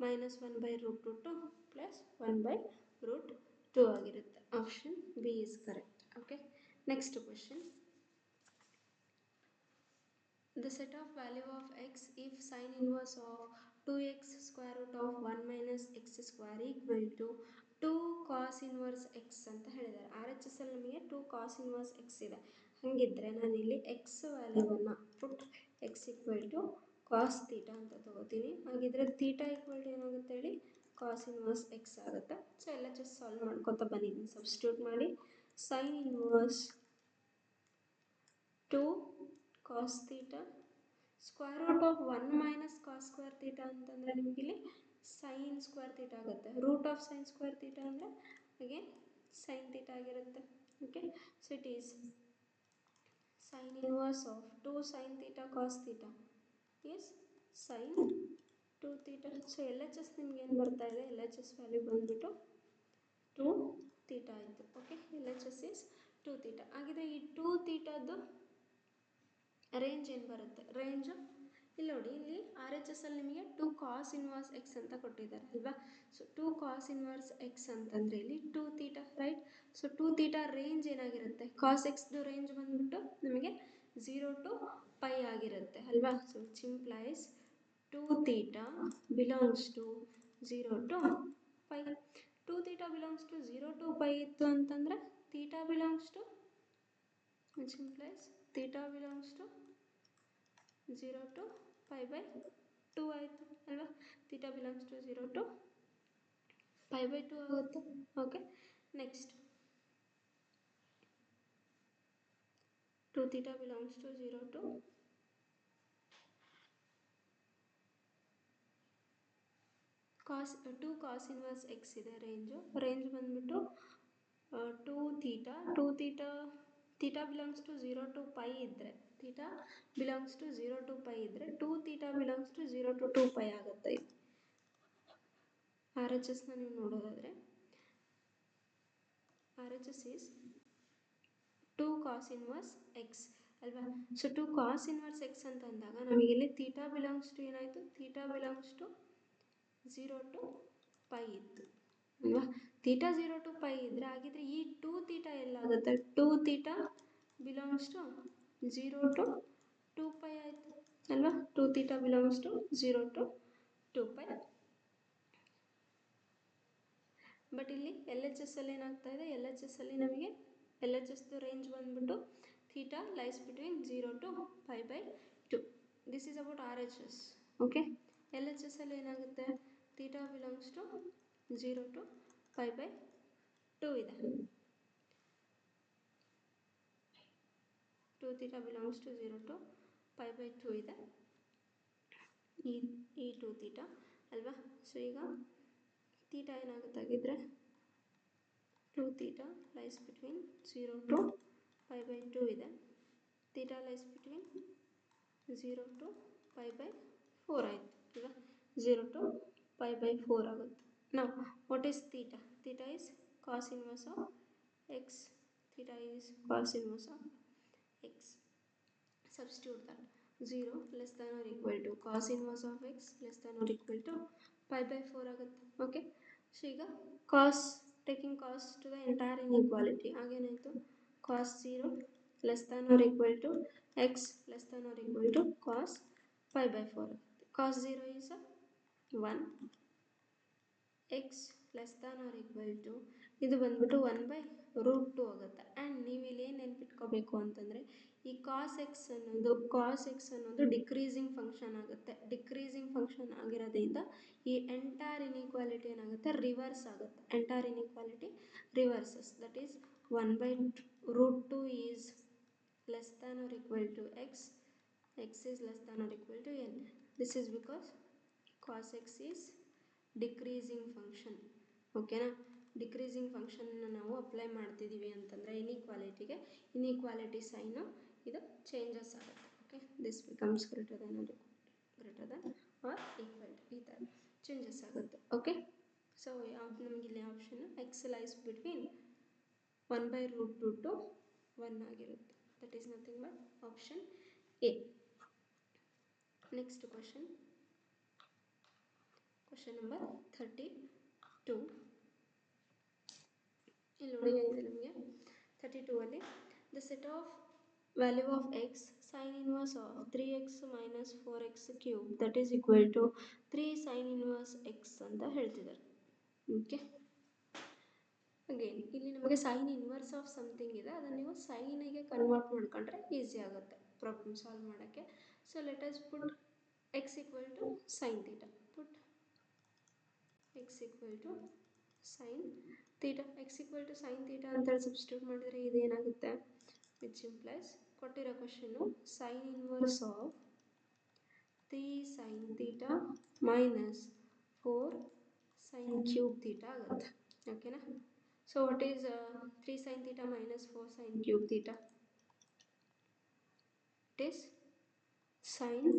-1/√2 to plus 1/√2 ಆಗಿರುತ್ತೆ. Option B is correct. Okay, next question. The set of value of x if sin inverse of 2x square root of 1 minus x square equal to 2 cos inverse x ಅಂತ ಹೇಳಿದ್ದಾರೆ. R H S ಅಲ್ಲಿ ನಮಗೆ 2 cos inverse x ಇದೆ. ಹಾಗಿದ್ರೆ ನಾನಿಲ್ಲಿ x ವ್ಯಾಲ್ಯೂವನ್ನು put x equal to cos theta ಅಂತ ತಗೋತೀನಿ. ಹಾಗಿದ್ರೆ ಥೀಟಾ ಈಕ್ವಲ್ ಟು ಏನಾಗುತ್ತೆ ಹೇಳಿ ಕಾಸ್ ಇನ್ವರ್ಸ್ ಎಕ್ಸ್ ಆಗುತ್ತೆ. ಸೊ ಎಲ್ಲ ಜಸ್ಟ್ ಸಾಲ್ವ್ ಮಾಡ್ಕೊತಾ ಬಂದಿದ್ದೀನಿ. ಸಬ್ಸ್ಟಿಟ್ಯೂಟ್ ಮಾಡಿ sine inverse 2 cos theta square root of 1 minus cos square theta ಅಂತಂದರೆ ನಿಮಗೆ ಇಲ್ಲಿ sin square theta ಆಗುತ್ತೆ. Root of sin square theta ಅಂದರೆ ಅಗೇನ್ sin theta ಆಗಿರುತ್ತೆ. Okay, so it is sin inverse of 2 sin theta cos theta is sin 2 theta. So L H S ನಿಮ್ಗೆ ಏನು ಬರ್ತಾ ಇದೆ, ಎಲ್ ಎಚ್ ಎಸ್ ವ್ಯಾಲ್ಯೂ ಬಂದುಬಿಟ್ಟು 2 theta ಆಯಿತು. Okay, L H S is 2 theta. ಹಾಗಿದ್ರೆ ಈ 2 ಥೀಟಾದ್ದು range ಏನು ಬರುತ್ತೆ, ರೇಂಜು ಇಲ್ಲಿ ನೋಡಿ, ಇಲ್ಲಿ ಆರ್ ಎಚ್ ಎಸ್ ಅಲ್ಲಿ ನಿಮಗೆ 2 ಕಾಸ್ ಇನ್ವರ್ಸ್ ಎಕ್ಸ್ ಅಂತ ಕೊಟ್ಟಿದ್ದಾರೆ ಅಲ್ವಾ. ಸೊ 2 ಕಾಸ್ ಇನ್ವರ್ಸ್ ಎಕ್ಸ್ ಅಂತಂದರೆ ಇಲ್ಲಿ 2 theta right. So 2 theta range ಏನಾಗಿರುತ್ತೆ, ಕಾಸ್ ಎಕ್ಸ್ದು ರೇಂಜ್ ಬಂದುಬಿಟ್ಟು ನಿಮಗೆ 0 ಟು π ಆಗಿರುತ್ತೆ ಅಲ್ವಾ. So which implies 2 theta belongs to 0 to π. 2 theta belongs to 0 to π ಇತ್ತು ಅಂತಂದರೆ theta belongs to which implies theta belongs to 0 to π/2 ಆಯಿತು ಅಲ್ವಾ. ಥೀಟಾ ಬಿಲಾಂಗ್ಸ್ ಟು 0 ಟು π/2 ಆಗುತ್ತೆ. Okay, next 2 theta belongs to 0 to cos 2 cos inverse x ಇದೆ range ಬಂದ್ಬಿಟ್ಟು 2 theta theta belongs to 0 to pi ಇದ್ದರೆ theta belongs to 0 to pi ಇದ್ದರೆ 2 theta belongs to 0 to 2 pi ಆಗುತ್ತೆ. R H ಎಸ್ನ ನೀವು ನೋಡೋದಾದರೆ R H S is 2 cos inverse x ಅಲ್ವಾ. So 2 cos inverse x ಅಂತ ಅಂದಾಗ ನಮಗೆ ಇಲ್ಲಿ ಥೀಟಾ ಬಿಲಾಂಗ್ಸ್ ಟು ಏನಾಯಿತು, theta belongs to 0 to pi ಇತ್ತು ಅಲ್ವಾ. ಥೀಟಾ 0 ಟು ಪೈ ಇದ್ದರೆ ಹಾಗಿದ್ರೆ ಈ 2 ಥೀಟಾ ಎಲ್ಲಾಗುತ್ತೆ, 2 theta belongs to 0 to 2 pi ಆಯಿತು ಅಲ್ವಾ. 2 theta belongs to 0 to 2 pi. But ಇಲ್ಲಿ ಎಲ್ ಎಚ್ ಎಸ್ ಅಲ್ಲಿ ಏನಾಗ್ತಾ ಇದೆ, ಎಲ್ ಎಚ್ ಎಸ್ ಅಲ್ಲಿ ನಮಗೆ ಎಲ್ ಎಚ್ ಎಸ್ದು ರೇಂಜ್ ಬಂದ್ಬಿಟ್ಟು theta lies between 0 to pi by 2. This is about R H S. Okay, L H S ಅಲ್ಲಿ ಏನಾಗುತ್ತೆ, theta belongs to 0 to pi by 2 ಇದೆ. 2 theta belongs to 0 to pi by 2 ಇದೆ ಈ 2 theta ಅಲ್ವಾ. So ಈಗ theta ಏನಾಗುತ್ತಾಗಿದ್ರೆ 2 theta lies between 0 to pi by 2 ಇದೆ. Theta lies between 0 to pi by 4 ಆಯಿತು ಅಲ್ವಾ. 0 ಟು ಪೈ ಬೈ 4 ಆಗುತ್ತೆ. ನಾವು what is theta? Theta is cos inverse of x. Theta is cos inverse of x. Substitute that 0 less than or equal to cos inverse of x less than or equal to pi by 4 ಆಗುತ್ತೆ. Okay, so ಈಗ cos taking cos to the entire inequality ಆಗೇನಾಯಿತು, cos 0 less than or equal to x less than or equal to cos pi by 4 ಆಗುತ್ತೆ. Cos 0 is 1, x less than or equal to ಇದು ಬಂದ್ಬಿಟ್ಟು 1/√2 ಆಗುತ್ತೆ. And ನೀವು ಇಲ್ಲಿ ಏನು ನೆನ್ಪಿಟ್ಕೋಬೇಕು ಅಂತಂದರೆ ಈ ಕಾಸ್ ಎಕ್ಸ್ ಅನ್ನೋದು ಡಿಕ್ರೀಸಿಂಗ್ ಫಂಕ್ಷನ್ ಆಗುತ್ತೆ. ಡಿಕ್ರೀಸಿಂಗ್ ಫಂಕ್ಷನ್ ಆಗಿರೋದ್ರಿಂದ ಈ ಎಂಟೈರ್ ಇನ್ಇಕ್ವಾಲಿಟಿ ಏನಾಗುತ್ತೆ, ರಿವರ್ಸ್ ಆಗುತ್ತೆ. Entire inequality reverses. That is 1/√2 is less than or equal to x is less than or equal to N. This is because cos x is decreasing function. ಓಕೆನಾ, decreasing ಫಂಕ್ಷನ್ನ ನಾವು apply ಮಾಡ್ತಿದ್ದೀವಿ ಅಂತಂದರೆ ಇನ್ಇಕ್ವಾಲಿಟಿಗೆ, inequality sign ಇದು changes ಆಗುತ್ತೆ. Okay, this becomes greater than or equal to ಈ ಥರ ಚೇಂಜಸ್ ಆಗುತ್ತೆ. ಓಕೆ, ಸೊ ಯಾವ್ದು ನಮಗೆ ಇಲ್ಲಿ option x lies between 1/√2 to 1 ಆಗಿರುತ್ತೆ. That is nothing but option A. Next question number 32. ಇಲ್ಲಿ ನೋಡಿ ಏನಿದೆ ನಮಗೆ 32 ಅಲ್ಲಿ the set of value of x sine inverse of 3x minus 4x cube that is equal to 3 sine inverse x ಅಂತ ಹೇಳ್ತಿದ್ದಾರೆ. Okay, again ಇಲ್ಲಿ ನಮಗೆ sine inverse of something ಇದೆ, ಅದನ್ನು ನೀವು ಸೈನಿಗೆ ಕನ್ವರ್ಟ್ ಮಾಡ್ಕೊಂಡ್ರೆ ಈಸಿ ಆಗುತ್ತೆ ಪ್ರಾಬ್ಲಮ್ ಸಾಲ್ವ್ ಮಾಡೋಕ್ಕೆ. So let us put x equal to sine theta. Put x equal to sine theta. X equal to sine theta ಅಂತ ಸಬ್ಸ್ಟಿಟ್ಯೂಟ್ ಮಾಡಿದರೆ ಇದೇನಾಗುತ್ತೆ, ವಿಚ್ ಇಂಪ್ಲೈಸ್ ಕೊಟ್ಟಿರೋ question sine inverse of 3 sine theta minus 4 sine cube theta ಆಗುತ್ತೆ. ಓಕೆನಾ, so what is 3 sine theta minus 4 sine cube theta? It is sine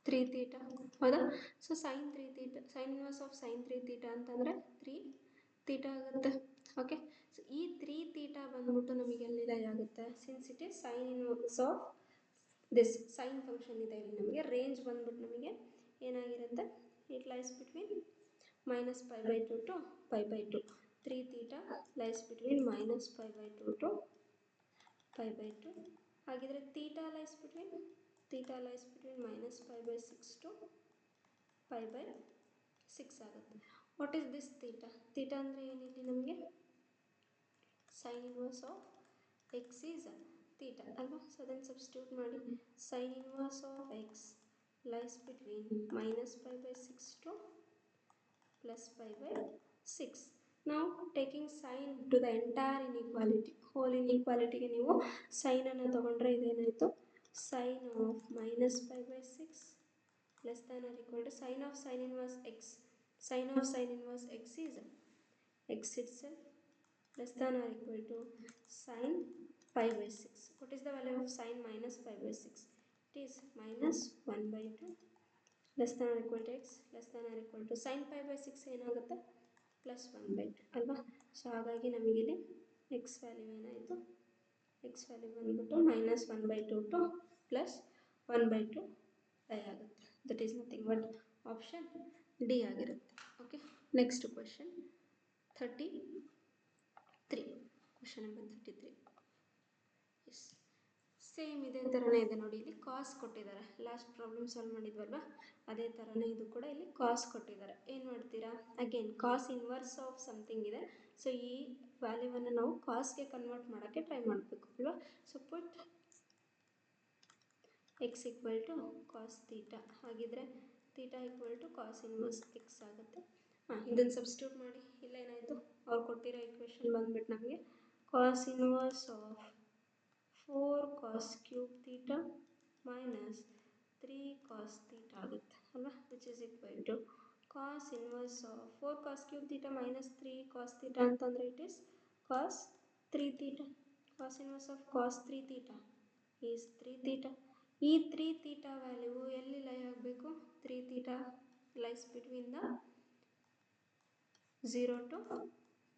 3 theta. ಹೌದಾ, so sine 3 theta, sine inverse of sine 3 theta ಅಂತಂದರೆ 3 theta ಆಗುತ್ತೆ. Okay, so ಈ 3 theta ಬಂದ್ಬಿಟ್ಟು ನಮಗೆ ಎಲ್ಲಿ lie ಆಗುತ್ತೆ, since it is sine inverse of this sine function ಇದೆ ಇಲ್ಲಿ ನಮಗೆ ರೇಂಜ್ ಬಂದ್ಬಿಟ್ಟು ನಮಗೆ ಏನಾಗಿರುತ್ತೆ, it lies between -π/2 to π/2. 3 theta lies between -π/2 to π/2. ಹಾಗಿದ್ರೆ ಥೀಟಾ ಲೈಸ್ ಬಿಟ್ವೀನ್ -π/6 ಟು π/6 ಆಗುತ್ತೆ. What is this theta? Theta ಅಂದರೆ ಏನಿಲ್ಲಿ ನಮಗೆ sine inverse of x is theta ಅಲ್ವಾ. ಸೊ ಅದನ್ನು ಸಬ್ಸ್ಟಿಟ್ಯೂಟ್ ಮಾಡಿ sine inverse of x lies between -π/6 to +π/6. ನಾವು taking sine to the entire inequality, whole ಇನ್ಇಕ್ವಾಲಿಟಿಗೆ ನೀವು ಸೈನನ್ನು ತೊಗೊಂಡ್ರೆ ಇದೇನಾಯಿತು, sine of -π/6 less than or equal to sine of sine inverse x. Sine of sine inverse x is x itself less than or equal to sine pi by 6. What is the value of sine minus pi by 6? It is minus 1 by 2 less than or equal to x less than or equal to sine pi by 6 ಏನಾಗುತ್ತೆ plus 1 by 2 ಅಲ್ವಾ. So ಹಾಗಾಗಿ ನಮಗಿಲ್ಲಿ x value ಏನಾಯಿತು, x value ಬಂದ್ಬಿಟ್ಟು minus 1 by 2 to plus 1 by 2 pi ಆಗುತ್ತೆ. That is nothing but option D ಆಗಿರುತ್ತೆ. Okay, next question 33. Question number 33. Yes, same ಇದೇ ಥರನೇ ಇದೆ ನೋಡಿ. ಇಲ್ಲಿ ಕಾಸ್ ಕೊಟ್ಟಿದ್ದಾರೆ. ಲಾಸ್ಟ್ ಪ್ರಾಬ್ಲಮ್ ಸಾಲ್ವ್ ಮಾಡಿದ್ವಲ್ವ, ಅದೇ ಥರನೇ ಇದು ಕೂಡ ಇಲ್ಲಿ ಕಾಸ್ ಕೊಟ್ಟಿದ್ದಾರೆ. ಏನು ಮಾಡ್ತೀರಾ, again cos inverse of something ಇದೆ. ಸೊ ಈ ವ್ಯಾಲ್ಯೂವನ್ನು ನಾವು ಕಾಸ್ಗೆ ಕನ್ವರ್ಟ್ ಮಾಡೋಕ್ಕೆ ಟ್ರೈ ಮಾಡಬೇಕು ಅಲ್ವಾ. So put x equal to cos theta. ಹಾಗಿದ್ರೆ theta equal to cos inverse x ಆಗುತ್ತೆ. ಇದನ್ನು ಸಬ್ಸ್ಟಿಟ್ಯೂಟ್ ಮಾಡಿ. ಇಲ್ಲ ಏನಾಯಿತು, ಅವ್ರು ಕೊಟ್ಟಿರೋ ಇಕ್ವೇಷನ್ ಬಂದ್ಬಿಟ್ಟು ನಮಗೆ cos inverse of 4 cos cube theta minus 3 cos theta ಆಗುತ್ತೆ ಅಲ್ವಾ, which is equal to cos inverse of 4 cos cube theta minus 3 cos theta ಅಂತಂದರೆ it is cos 3 theta. Cos inverse of cos 3 theta is 3 theta. ಈ 3 theta value ಎಲ್ಲಿ lie ಆಗಬೇಕು, 3 theta lies between the 0 to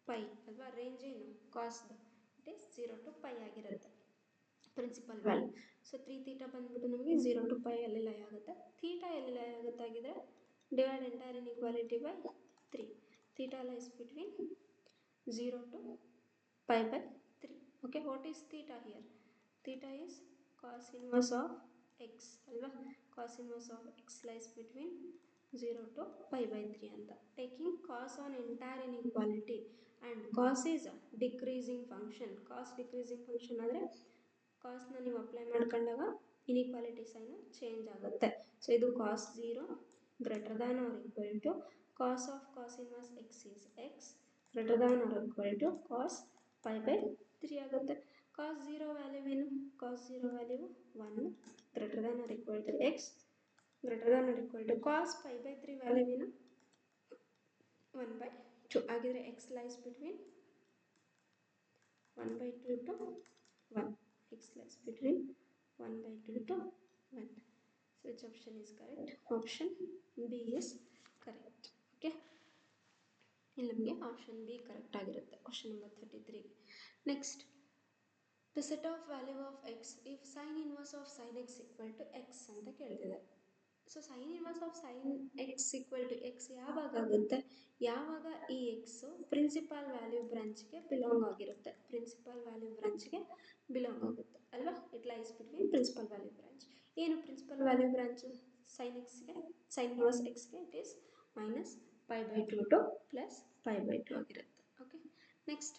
pi ಅಲ್ವಾ. Range ಏನು ಕಾಸ್ದು, it is 0 to pi ಆಗಿರುತ್ತೆ principal value. So 3 theta ಬಂದ್ಬಿಟ್ಟು ನಮಗೆ 0 to ಪೈ ಅಲ್ಲಿ ಲೈ ಆಗುತ್ತೆ. ಥೀಟಾ ಎಲ್ಲಿ ಲೈ ಆಗುತ್ತೆ ಆಗಿದ್ರೆ divide entire inequality by 3. Theta lies between 0 to pi by 3. Okay, what is theta here? Theta is cos inverse of x ಅಲ್ವಾ. Cos inverse of x lies between 0 to pi by 3 ಅಂತ. Taking cos on entire inequality and cos is decreasing function. Cos decreasing function ಆದರೆ ಕಾಸ್ನ ನೀವು apply ಮಾಡ್ಕೊಂಡಾಗ inequality sign change ಆಗುತ್ತೆ. So ಇದು cos 0 greater than or equal to cos of cos inverse x is x greater than or equal to cos pi by 3 ಆಗುತ್ತೆ. Cos 0 value ಏನು, cos 0 value 1 greater than or equal to x greater than or equal to cos pi by 3 value ಏನು 1 by 2 ಆಗಿದ್ರೆ x lies between 1 by 2 to 1. X lies between 1 by 2 to 1. So which option is correct? Option B is correct. Okay. ಇಲ್ಲಿ ನಮಗೆ option B correct ಆಗಿರುತ್ತೆ. Question number 33. Next, the set of value of x if sine inverse of sine x equal to x ಅಂತ ಕೇಳ್ತಿದೆ. So sine inverse of sine x equal to x ಯಾವಾಗ ಆಗುತ್ತೆ, ಯಾವಾಗ ಈ x principal value ಬ್ರಾಂಚ್ಗೆ belong ಆಗಿರುತ್ತೆ. Principal value ಬ್ರಾಂಚ್ಗೆ belong ಆಗುತ್ತೆ ಅಲ್ವಾ. It lies between principal value branch. ಏನು ಪ್ರಿನ್ಸಿಪಲ್ ವ್ಯಾಲ್ಯೂ ಬ್ರಾಂಚು ಸೈನ್ ಎಕ್ಸ್ಗೆ, ಸೈನ್ ಇನ್ವರ್ಸ್ ಎಕ್ಸ್ಗೆ it is minus pi by 2 to plus pi by 2 ಆಗಿರುತ್ತೆ. Okay, next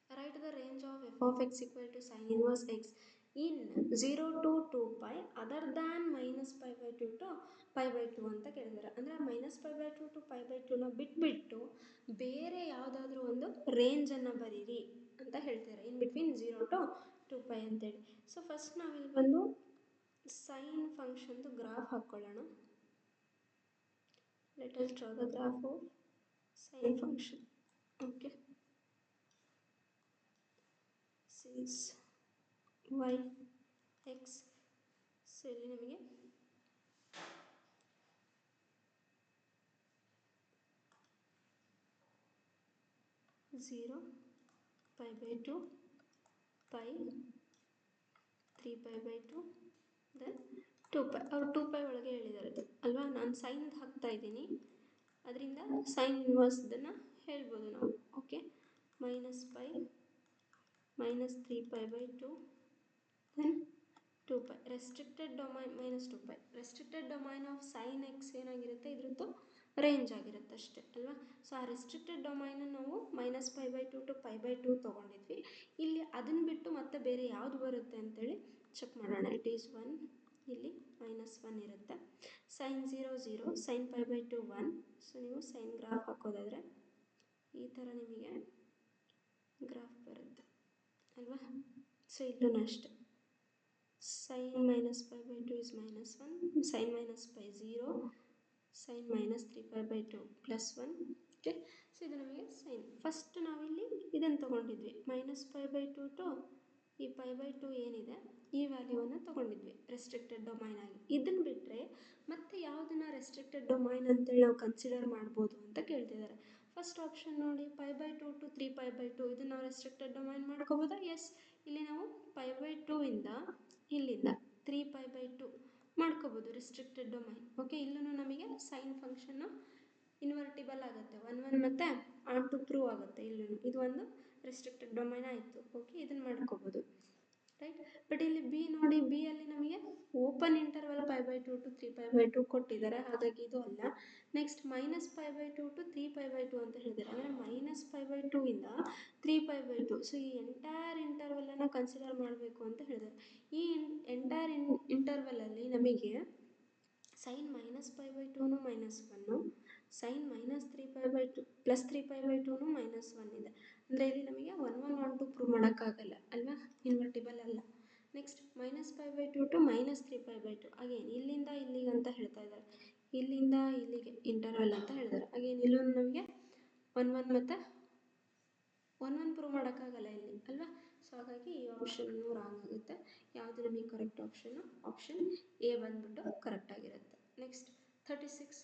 write the range of F of x equal to sine inverse x in 0 to 2 pi other than minus pi by 2 to pi by 2 ಅಂತ ಕೇಳಿದ್ದಾರೆ. ಅಂದರೆ minus pi by 2 to pi by 2ನ ಬಿಟ್ಬಿಟ್ಟು ಬೇರೆ ಯಾವುದಾದ್ರೂ ಒಂದು ರೇಂಜನ್ನು ಬರೀರಿ ಅಂತ ಹೇಳ್ತಾರೆ. ಇನ್ ಬಿಟ್ವೀನ್ 0 to 2 ಪೈ ಅಂತೇಳಿ. ಸೊ ಫಸ್ಟ್ ನಾವಿಲ್ಲಿ ಬಂದು ಸೈನ್ ಫಂಕ್ಷನ್ದು ಗ್ರಾಫ್ ಹಾಕ್ಕೊಳ್ಳೋಣ. Let us draw the graph of sine function. Okay, since y x. So ಇಲ್ಲಿ ನಮಗೆ zero pi by 2 pi 3 pi by 2 then 2 pi. ಅವ್ರು 2 ಪೈ ಒಳಗೆ ಹೇಳಿದ್ದಾರೆ ಅಲ್ವಾ. ನಾನು ಸೈನ್ ಹಾಕ್ತಾ ಇದ್ದೀನಿ, ಅದರಿಂದ ಸೈನ್ ಇನ್ವರ್ಸ್ದನ್ನು ಹೇಳ್ಬೋದು ನಾವು. Okay, minus pi minus 3 pi by 2 then 2 pi. Restricted domain minus 2 pi. Restricted domain of sine x ಏನಾಗಿರುತ್ತೆ, ಇದ್ರದ್ದು ರೇಂಜ್ ಆಗಿರುತ್ತೆ ಅಷ್ಟೇ ಅಲ್ವಾ. ಸೊ ಆ ರೆಸ್ಟ್ರಿಕ್ಟೆಡ್ ಡೊಮೈನ ನಾವು minus pi by 2 to pi by 2 ತೊಗೊಂಡಿದ್ವಿ. ಇಲ್ಲಿ ಅದನ್ನು ಬಿಟ್ಟು ಮತ್ತೆ ಬೇರೆ ಯಾವುದು ಬರುತ್ತೆ ಅಂತೇಳಿ ಚೆಕ್ ಮಾಡೋಣ. ಇಟ್ ಈಸ್ 1, ಇಲ್ಲಿ ಮೈನಸ್ 1 ಇರುತ್ತೆ. Sine 0 0, sine pi by 2 1. So ನೀವು ಸೈನ್ ಗ್ರಾಫ್ ಹಾಕೋದಾದರೆ ಈ ಥರ ನಿಮಗೆ ಗ್ರಾಫ್ ಬರುತ್ತೆ ಅಲ್ವಾ. ಸೊ ಇಲ್ಲೂ ಅಷ್ಟೇ sin minus pi by 2 is minus 1, sin minus pi 0, sine minus 3π/2 plus 1. Okay, so ಇದು ನಮಗೆ ಸೈನ್. ಫಸ್ಟ್ ನಾವಿಲ್ಲಿ ಇದನ್ನು ತೊಗೊಂಡಿದ್ವಿ, -π/2 ಟು ಈ π/2 ಏನಿದೆ ಈ ವ್ಯಾಲ್ಯೂವನ್ನು ತೊಗೊಂಡಿದ್ವಿ ರೆಸ್ಟ್ರಿಕ್ಟೆಡ್ ಡೊಮೈನ್ ಆಗಿ. ಇದನ್ನು ಬಿಟ್ಟರೆ ಮತ್ತೆ ಯಾವುದನ್ನು ರೆಸ್ಟ್ರಿಕ್ಟೆಡ್ ಡೊಮೈನ್ ಅಂತೇಳಿ ನಾವು ಕನ್ಸಿಡರ್ ಮಾಡ್ಬೋದು ಅಂತ ಕೇಳ್ತಿದ್ದಾರೆ. ಫಸ್ಟ್ ಆಪ್ಷನ್ ನೋಡಿ, π/2 ಟು 3π/2 ಇದನ್ನು ನಾವು ರೆಸ್ಟ್ರಿಕ್ಟೆಡ್ ಡೊಮೈನ್ ಮಾಡ್ಕೋಬೋದಾ? ಎಸ್, ಇಲ್ಲಿ ನಾವು π/2 ಇಂದ ಇಲ್ಲಿಂದ 3π/2 ಮಾಡ್ಕೋಬೋದು ರೆಸ್ಟ್ರಿಕ್ಟೆಡ್ ಡೊಮೈನ್. ಓಕೆ, ಇಲ್ಲೂ ನಮಗೆ ಸೈನ್ ಫಂಕ್ಷನ್ನು ಇನ್ವರ್ಟಿಬಲ್ ಆಗುತ್ತೆ, 1 1 ಮತ್ತು ಆನ್ ಟು ಪ್ರೂವ್ ಆಗುತ್ತೆ. ಇಲ್ಲೂ ಇದು ಒಂದು ರೆಸ್ಟ್ರಿಕ್ಟೆಡ್ ಡೊಮೈನ್ ಆಯಿತು. ಓಕೆ, ಇದನ್ನು ಮಾಡ್ಕೋಬೋದು, ರೈಟ್. ಬಟ್ ಇಲ್ಲಿ ಬಿ ನೋಡಿ, ಬಿ ಅಲ್ಲಿ ನಮಗೆ ಓಪನ್ ಇಂಟರ್ವಲ್ π/2 ಟು 3π/2 ಕೊಟ್ಟಿದ್ದಾರೆ, ಹಾಗಾಗಿ ಇದು ಅಲ್ಲ. ನೆಕ್ಸ್ಟ್ -π/2 ಟು 3π/2 ಅಂತ ಹೇಳಿದ್ದಾರೆ, ಅಂದರೆ -π/2 ಇಂದ 3π/2. ಸೊ ಈ ಎಂಟೈರ್ ಇಂಟರ್ವಲನ್ನು ಕನ್ಸಿಡರ್ ಮಾಡಬೇಕು ಅಂತ ಹೇಳಿದ್ದಾರೆ. ಈ ಎಂಟೈರ್ ಇಂಟರ್ವಲಲ್ಲಿ ನಮಗೆ ಸೈನ್ -π/2 -1, ಸೈನ್ -3π/2 ಪ್ಲಸ್ 3π/2 -1 ಇದೆ. ಅಂದರೆ ಇಲ್ಲಿ ನಮಗೆ 1 1 1 2 ಪ್ರೂವ್ ಮಾಡೋಕ್ಕಾಗಲ್ಲ ಅಲ್ವಾ, ಇನ್ವರ್ಟಿಬಲ್ ಅಲ್ಲ. ನೆಕ್ಸ್ಟ್ -π/2 ಟು -3π/2 ಅಗೇನ್ ಇಲ್ಲಿಂದ ಇಲ್ಲಿಗೆ ಅಂತ ಹೇಳ್ತಾ ಇದ್ದಾರೆ, ಇಲ್ಲಿಂದ ಇಲ್ಲಿಗೆ ಇಂಟರ್ವಲ್ ಅಂತ ಹೇಳಿದ್ದಾರೆ. ಅಗೇನ್ ಇಲ್ಲೂ ನಮಗೆ 1 1 ಮತ್ತು 1 1 ಪ್ರೂವ್ ಮಾಡೋಕ್ಕಾಗಲ್ಲ ಇಲ್ಲಿ ಅಲ್ವಾ. ಸೊ ಹಾಗಾಗಿ ಈ ಆಪ್ಷನ್ನು ರಾಂಗ್ ಆಗುತ್ತೆ. ಯಾವುದು ನಮಗೆ ಕರೆಕ್ಟ್ ಆಪ್ಷನ್ನು? ಆಪ್ಷನ್ ಎ ಬಂದ್ಬಿಟ್ಟು ಕರೆಕ್ಟ್ ಆಗಿರುತ್ತೆ. Next 36.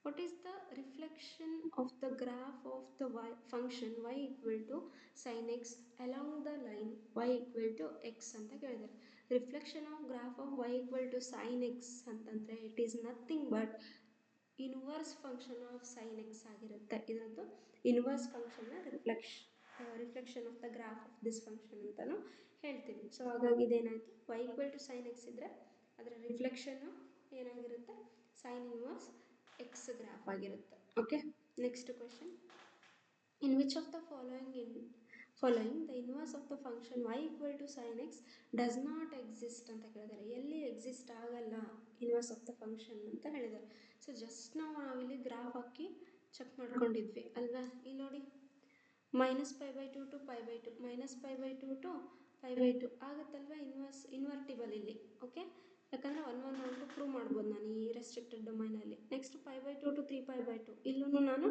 What is the reflection of the graph of the function y equal to sin x along the line y equal to x ಅಂತ ಕೇಳಿದ್ದಾರೆ. Reflection of graph of y equal to sin x ಅಂತಂದರೆ it is nothing but inverse function of sin x ಆಗಿರುತ್ತೆ. ಇದರದ್ದು inverse ಫಂಕ್ಷನ್ನ reflection of the graph of this function ಅಂತಲೂ ಹೇಳ್ತೀವಿ. So ಹಾಗಾಗಿ ಇದೇನಾಯಿತು, y equal to sin x ಇದ್ದರೆ ಅದರ reflection ಏನಾಗಿರುತ್ತೆ, ಸೈನ್ ಇನ್ವರ್ಸ್ ಎಕ್ಸ್ ಗ್ರಾಫ್ ಆಗಿರುತ್ತೆ. Okay, next question. In which of the following the inverse of the function y equal to sin x does not exist ಅಂತ ಕೇಳಿದ್ದಾರೆ. ಎಲ್ಲಿ exist ಆಗಲ್ಲ inverse of the function ಅಂತ ಹೇಳಿದ್ದಾರೆ. So just ನಾವಿಲ್ಲಿ graph ಹಾಕಿ check ಮಾಡ್ಕೊಂಡಿದ್ವಿ ಅಲ್ವಾ. ಇಲ್ಲಿ ನೋಡಿ, -π/2 ಟು π/2, -π/2 ಟು π/2 ಆಗುತ್ತಲ್ವ, ಇನ್ವರ್ಟಿಬಲ್ ಇಲ್ಲಿ. ಓಕೆ, ಯಾಕಂದರೆ 1 1 1 2 ಪ್ರೂವ್ ಮಾಡ್ಬೋದು ನಾನು ಈ ರೆಸ್ಟ್ರಿಕ್ಟೆಡ್ ಡೊಮೈನಲ್ಲಿ. ನೆಕ್ಸ್ಟ್ π/2 ಟು 3π/2 ಇಲ್ಲೂ ನಾನು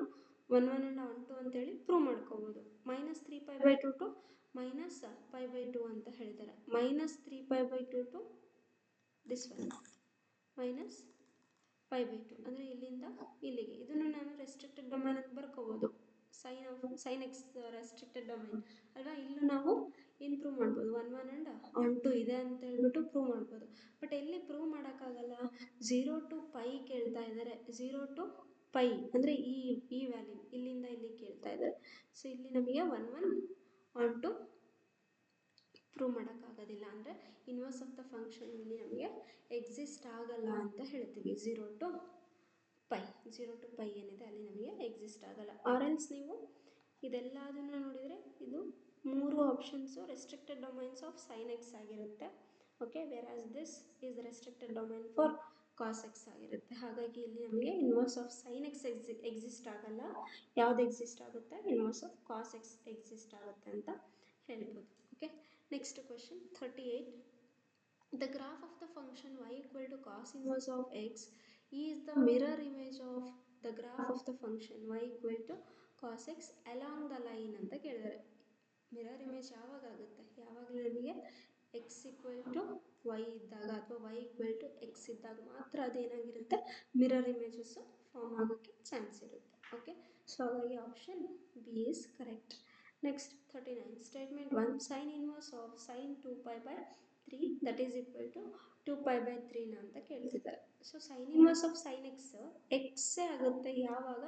1 1 and 1 2 ಅಂತೇಳಿ ಪ್ರೂವ್ ಮಾಡ್ಕೋಬೋದು. -3π/2 ಟು -π/2 ಅಂತ ಹೇಳಿದ್ದಾರೆ. -3π/2 ಟು ದಿಸ್ ಒನ್ -π/2 ಅಂದರೆ ಇಲ್ಲಿಂದ ಇಲ್ಲಿಗೆ. ಇದನ್ನು ನಾನು ರೆಸ್ಟ್ರಿಕ್ಟೆಡ್ ಡೊಮೈನ್ ಅಂತ ಬರ್ಕೋಬೋದು, ಸೈನ್ ಎಕ್ಸ್ ರೆಸ್ಟ್ರಿಕ್ಟೆಡ್ ಡೊಮೈನ್ ಅಲ್ವಾ. ಇಲ್ಲೂ ನಾವು ಏನು ಪ್ರೂವ್ ಮಾಡ್ಬೋದು, 1 1 and 1 2 ಇದೆ ಅಂತ ಹೇಳ್ಬಿಟ್ಟು ಪ್ರೂವ್ ಮಾಡ್ಬೋದು. ಬಟ್ ಎಲ್ಲಿ ಪ್ರೂವ್ ಮಾಡೋಕ್ಕಾಗಲ್ಲ, 0 ಟು π ಕೇಳ್ತಾ ಇದ್ದಾರೆ. 0 ಟು π ಅಂದರೆ ಈ ವ್ಯಾಲ್ಯೂ ಇಲ್ಲಿಂದ ಇಲ್ಲಿ ಕೇಳ್ತಾ ಇದ್ದಾರೆ. ಸೊ ಇಲ್ಲಿ ನಮಗೆ 1 1 1 2 ಪ್ರೂವ್ ಮಾಡೋಕ್ಕಾಗೋದಿಲ್ಲ, ಅಂದರೆ ಇನ್ವರ್ಸ್ ಆಫ್ ದ ಫಂಕ್ಷನ್ ಇಲ್ಲಿ ನಮಗೆ ಎಕ್ಸಿಸ್ಟ್ ಆಗಲ್ಲ ಅಂತ ಹೇಳ್ತೀವಿ. 0 ಟು π ಏನಿದೆ ಅಲ್ಲಿ ನಮಗೆ ಎಕ್ಸಿಸ್ಟ್ ಆಗಲ್ಲ. ಆರ್ ಎಲ್ಸ್ ನೀವು ಇದೆಲ್ಲದನ್ನು ನೋಡಿದರೆ ಇದು 3 options restricted domains of sine x ಆಗಿರುತ್ತೆ. Okay, whereas this is restricted domain for cos x ಆಗಿರುತ್ತೆ. ಹಾಗಾಗಿ ಇಲ್ಲಿ ನಮಗೆ inverse of sine x exist ಆಗಲ್ಲ. ಯಾವುದು ಎಕ್ಸಿಸ್ಟ್ ಆಗುತ್ತೆ, inverse of cos x exist ಆಗುತ್ತೆ ಅಂತ ಹೇಳ್ಬೋದು. Okay, next question 38. The graph of the function y equal to cos inverse of x is the mirror image of the graph of the function y equal to cos x along the line ಅಂತ ಕೇಳಿದ್ದಾರೆ. Mirror image ಯಾವಾಗ ಆಗುತ್ತೆ, ಯಾವಾಗಲೂ ನಮಗೆ x equal to y ಇದ್ದಾಗ ಅಥವಾ y equal to x ಇದ್ದಾಗ ಮಾತ್ರ ಅದೇನಾಗಿರುತ್ತೆ, ಮಿರರ್ ಇಮೇಜಸ್ಸು ಫಾರ್ಮ್ ಆಗೋಕ್ಕೆ ಚಾನ್ಸ್ ಇರುತ್ತೆ. ಓಕೆ, ಸೊ ಹಾಗಾಗಿ option B is correct. Next 39. Statement 1, sine inverse of sine 2π/3 that is equal to 2π/3 ಅಂತ ಕೇಳ್ತಿದ್ದಾರೆ. So sine inverse of sine x ಎಕ್ಸೇ ಆಗುತ್ತೆ ಯಾವಾಗ,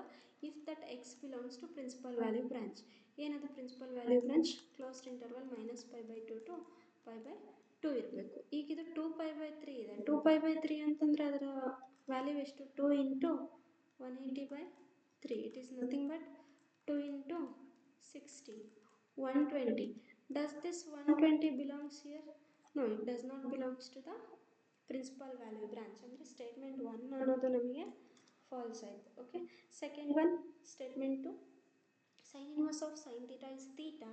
if that x belongs to principal value branch. ಏನದು principal value branch? Closed interval -π/2 to π/2 ಇರಬೇಕು. ಈಗ ಇದು 2π/3 ಇದೆ. 2π/3 ಅಂತಂದರೆ ಅದರ ವ್ಯಾಲ್ಯೂ ಎಷ್ಟು? 2 into 180/3. It is nothing but 2 into 60, 120. Does this 120 belongs here? No, it does not belongs to the principal value branch. ಅಂದರೆ statement 1 ಅನ್ನೋದು ನಮಗೆ ಫಾಲ್ಸ್ ಆಯಿತು. Okay, second one statement 2, sine inverse of sine theta is theta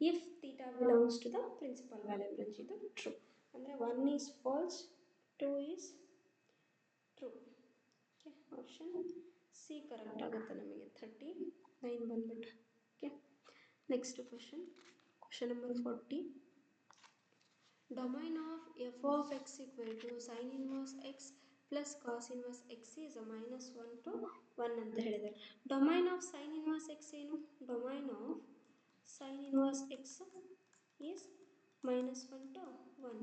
if theta belongs to the principal value branch. ಇದು true. ಅಂದರೆ 1 is false, 2 is true. Okay, option C correct ಆಗುತ್ತೆ ನಮಗೆ 39 ಬಂದ್ಬಿಟ್ಟು. Okay, next question number 40. Domain of F of x equal to sine inverse x plus cos inverse x is -1 to 1 ಅಂತ ಹೇಳಿದ್ದಾರೆ. Domain of sine inverse x ಏನು? Domain of sine inverse x is -1 to 1.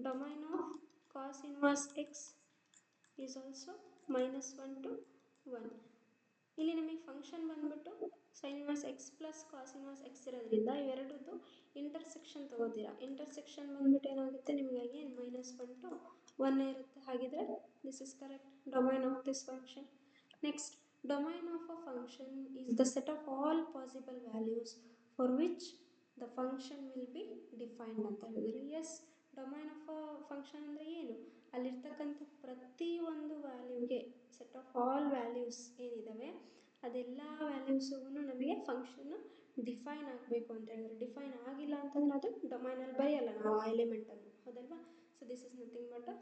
Domain of cos inverse x is also -1 to 1. ಇಲ್ಲಿ ನಮಗೆ function ಬಂದ್ಬಿಟ್ಟು sine inverse x plus cos inverse x ಇರೋದ್ರಿಂದ ಇವೆರಡದ್ದು intersection ತಗೋತೀರಾ. Intersection ಬಂದ್ಬಿಟ್ಟು ಏನಾಗುತ್ತೆ ನಿಮಗೆ ಅಗೇನ್ -1 to 1 ಇರುತ್ತೆ. ಹಾಗಿದ್ರೆ this is correct domain of this function. Next, domain of a function is the set of all possible values for which the function will be defined ಅಂತ ಹೇಳಿದರೆ. Yes, domain of a function ಅಂದರೆ ಏನು? ಅಲ್ಲಿರ್ತಕ್ಕಂಥ ಪ್ರತಿಯೊಂದು ವ್ಯಾಲ್ಯೂಗೆ set of all values ಏನಿದ್ದಾವೆ ಅದೆಲ್ಲ ವ್ಯಾಲ್ಯೂಸಿಗೂ ನಮಗೆ ಫಂಕ್ಷನ್ ಡಿಫೈನ್ ಆಗಬೇಕು ಅಂತ ಹೇಳಿದ್ರೆ. ಡಿಫೈನ್ ಆಗಿಲ್ಲ ಅಂತಂದ್ರೆ ಅದು ಡೊಮೈನಲ್ಲಿ ಬರೆಯಲ್ಲ ನಾವು ಆ ಎಲಿಮೆಂಟನ್ನು, ಹೌದಲ್ವಾ? So this is nothing but a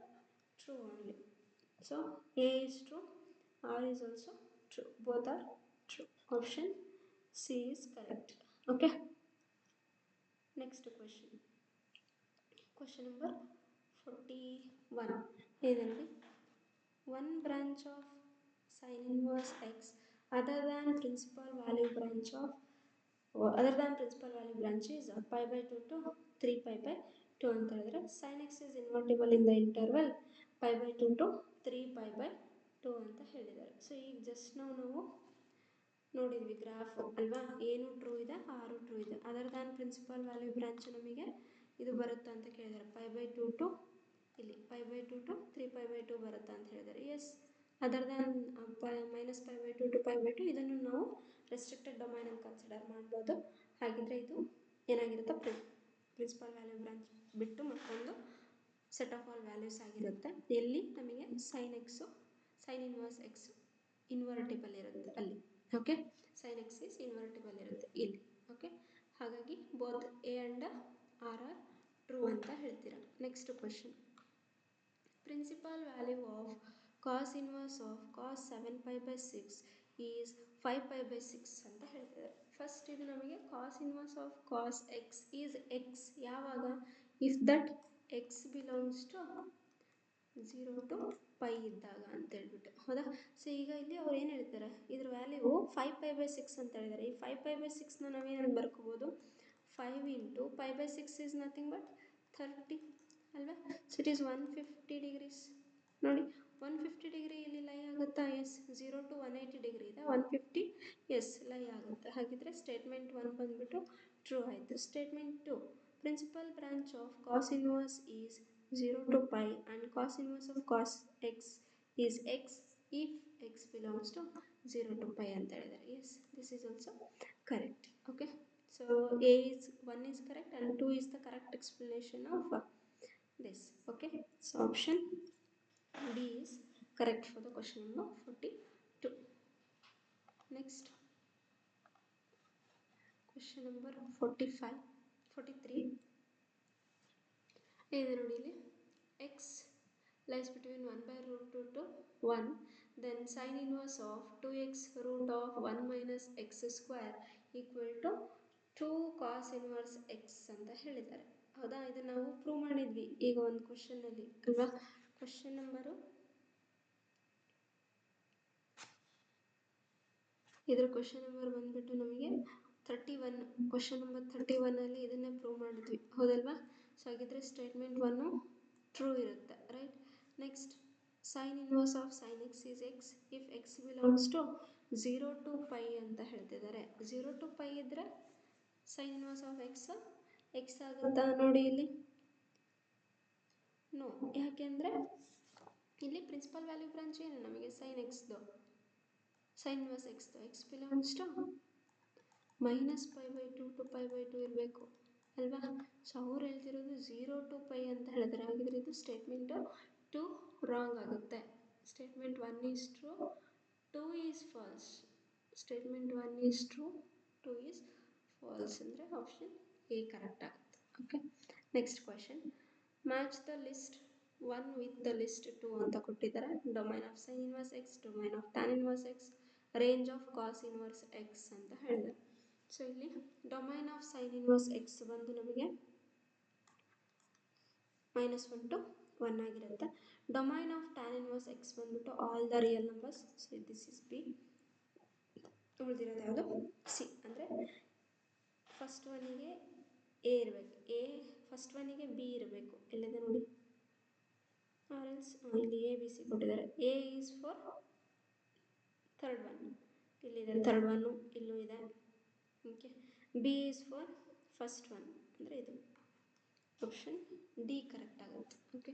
true only. So A is true, R is also true, both are true. Option C is correct. Okay, next question number 41 ಏನಲ್ಲಿ one branch of sin inverse x other than principal value branch is pi by 2 to 3 pi by 2 ಅಂತ ಹೇಳಿದ್ರೆ sin x is invertible in the interval pi by 2 to 3 pi by 2 ಅಂತ ಹೇಳಿದ್ದಾರೆ. So ಈಗ just ನಾವು ನೋಡಿದ್ವಿ graph ಅಲ್ವಾ, ಏನು true ಇದೆ ಆರು ಟ್ರೂ ಇದೆ. Other than principal value branch ನಮಗೆ ಇದು ಬರುತ್ತಾ ಅಂತ ಕೇಳಿದ್ದಾರೆ. pi by 2 to ಇಲ್ಲಿ pi by 2 to 3 pi by 2 ಬರುತ್ತಾ ಅಂತ ಹೇಳಿದ್ದಾರೆ. Yes, other than -pi by 2 to pi by 2 ಇದನ್ನು ನಾವು ರೆಸ್ಟ್ರಿಕ್ಟೆಡ್ ಡೊಮೈನ್ ಅಂತ ಕನ್ಸಿಡರ್ ಮಾಡ್ಬೋದು. ಹಾಗಿದ್ರೆ ಇದು ಏನಾಗಿರುತ್ತೆ? ಪ್ರಿನ್ಸಿಪಲ್ ವ್ಯಾಲ್ಯೂ ಬ್ರಾಂಚ್ ಬಿಟ್ಟು ಮತ್ತೊಂದು ಸೆಟ್ ಆಫ್ ಆಲ್ ವ್ಯಾಲ್ಯೂಸ್ ಆಗಿರುತ್ತೆ. ಎಲ್ಲಿ ನಮಗೆ ಸೈನ್ ಇನ್ವರ್ಸ್ ಎಕ್ಸ್ ಇನ್ವರ್ಟಿಬಲ್ ಇರುತ್ತೆ ಅಲ್ಲಿ. Okay, sine x is invertible ಇರುತ್ತೆ ಇಲ್ಲಿ. ಓಕೆ, ಹಾಗಾಗಿ both A and R are true ಅಂತ ಹೇಳ್ತೀರಾ. Next question, principal value of cos inverse of cos 7 pi by 6 is 5 pi by 6 ಅಂತ ಹೇಳ್ತಿದ್ದಾರೆ. ಫಸ್ಟ್ ಇದು ನಮಗೆ cos inverse of cos x is x ಯಾವಾಗ? if that x belongs to 0 to pi ಇದ್ದಾಗ ಅಂತ ಹೇಳ್ಬಿಟ್ಟು, ಹೌದಾ? ಸೊ ಈಗ ಇಲ್ಲಿ ಅವ್ರು ಏನು ಹೇಳ್ತಾರೆ, ಇದ್ರ ವ್ಯಾಲ್ಯೂ 5 pi by 6 ಅಂತ ಹೇಳಿದ್ದಾರೆ. ಈ 5 pi by 6ನ ನಾವೇನು ಬರ್ಕೋಬೋದು? 5 into pi by 6 is nothing but 30 ಅಲ್ವಾ? So it is 150 degrees. ನೋಡಿ 150 ಡಿಗ್ರಿ ಇಲ್ಲಿ ಲೈ ಆಗುತ್ತಾ? ಎಸ್. 0 to 180 ಡಿಗ್ರಿ ಇದೆ, 150 ಎಸ್ ಲೈ ಆಗುತ್ತೆ. ಹಾಗಿದ್ರೆ ಸ್ಟೇಟ್ಮೆಂಟ್ 1 ಬಂದ್ಬಿಟ್ಟು ಟ್ರೂ ಆಯಿತು. Statement 2, principal branch of cos inverse is 0 to pi and cos inverse of cos x is x if x belongs to 0 to pi ಅಂತ ಹೇಳಿದ್ದಾರೆ. Yes, this is also correct. Okay, so A is 1 is correct and 2 is the correct explanation of this. Okay, so option D is correct for the question number 42. Next, question number 43 ಇದೆ ನೋಡಿ ಇಲ್ಲಿ. x lies between 1 by root 2 to 1, then sin inverse of 2x root of 1 minus x square equal to 2 cos inverse x ಅಂತ ಹೇಳಿದ್ದಾರೆ. ಹೌದಾ? ಇದನ್ನು ನಾವು prove ಮಾಡಿದ್ವಿ ಈಗ ಒಂದು ಕ್ವಶನಲ್ಲಿ ಅಲ್ವಾ. ಕ್ವಶನ್ ನಂಬರು ಇದರ ಕ್ವಶನ್ ನಂಬರ್ ಬಂದ್ಬಿಟ್ಟು ನಮಗೆ 31. ಕ್ವಶನ್ ನಂಬರ್ 31 ಇದನ್ನೇ ಪ್ರೂವ್ ಮಾಡಿದ್ವಿ, ಹೌದಲ್ವಾ? ಸೊ ಹಾಗಿದ್ರೆ ಸ್ಟೇಟ್ಮೆಂಟ್ 1 ಟ್ರೂ ಇರುತ್ತೆ, right? Next, sine inverse of sine x is x if x belongs to 0 to pi ಅಂತ ಹೇಳ್ತಿದ್ದಾರೆ. 0 to pi ಇದ್ರೆ ಸೈನ್ ಇನ್ವರ್ಸ್ ಆಫ್ ಎಕ್ಸ್ ಆಗುತ್ತಾ? ನೋಡಿ ಇಲ್ಲಿ ನೋ. ಯಾಕೆಂದರೆ ಇಲ್ಲಿ ಪ್ರಿನ್ಸಿಪಲ್ ವ್ಯಾಲ್ಯೂ ಬ್ರಾಂಚ್ ಏನು ನಮಗೆ? ಸೈನ್ ಇನ್ವರ್ಸ್ ಎಕ್ಸ್ದು x belongs to -pi by 2 to pi by 2 ಇರಬೇಕು ಅಲ್ವಾ? ಸೊ ಅವ್ರು ಹೇಳ್ತಿರೋದು 0 to pi ಅಂತ ಹೇಳಿದ್ರೆ, ಹಾಗಿದ್ರೆ ಇದು ಸ್ಟೇಟ್ಮೆಂಟ್ 2 ರಾಂಗ್ ಆಗುತ್ತೆ. Statement 1 is true, 2 is false. Statement 1 is true, 2 is false ಅಂದರೆ ಆಪ್ಷನ್ ಎ ಕರೆಕ್ಟ್ ಆಗುತ್ತೆ. Okay, next question, match the list 1 with the list 2 ಅಂತ ಕೊಟ್ಟಿದ್ದಾರೆ. Domain of sine inverse x, domain of tan inverse x, range of cos inverse x ಅಂತ ಹೇಳಿದೆ. So ಇಲ್ಲಿ domain of sine inverse x ಬಂದು ನಮಗೆ -1 to 1 ಆಗಿರುತ್ತೆ. Domain of tan inverse x ಬಂದ್ಬಿಟ್ಟು all the real numbers. So this is B. ಉಳಿದಿರೋದು ಯಾವುದು? C. ಅಂದರೆ ಫಸ್ಟ್ ಒನ್ನಿಗೆ ಎ ಇರಬೇಕು, ಫಸ್ಟ್ ಒನ್ನಿಗೆ ಬಿ ಇರಬೇಕು. ಎಲ್ಲಿದೆ ನೋಡಿ, ಆರ್ ಎಲ್ಸ್ ಇಲ್ಲಿ ಎ ಬಿ ಸಿ ಕೊಟ್ಟಿದ್ದಾರೆ. A is for third one, ಇಲ್ಲಿದೆ ಥರ್ಡ್ ಒನ್ನು, ಇಲ್ಲೂ ಇದೆ. Okay, B is for first one, ಅಂದರೆ ಇದು ಆಪ್ಷನ್ ಡಿ ಕರೆಕ್ಟ್ ಆಗುತ್ತೆ. Okay,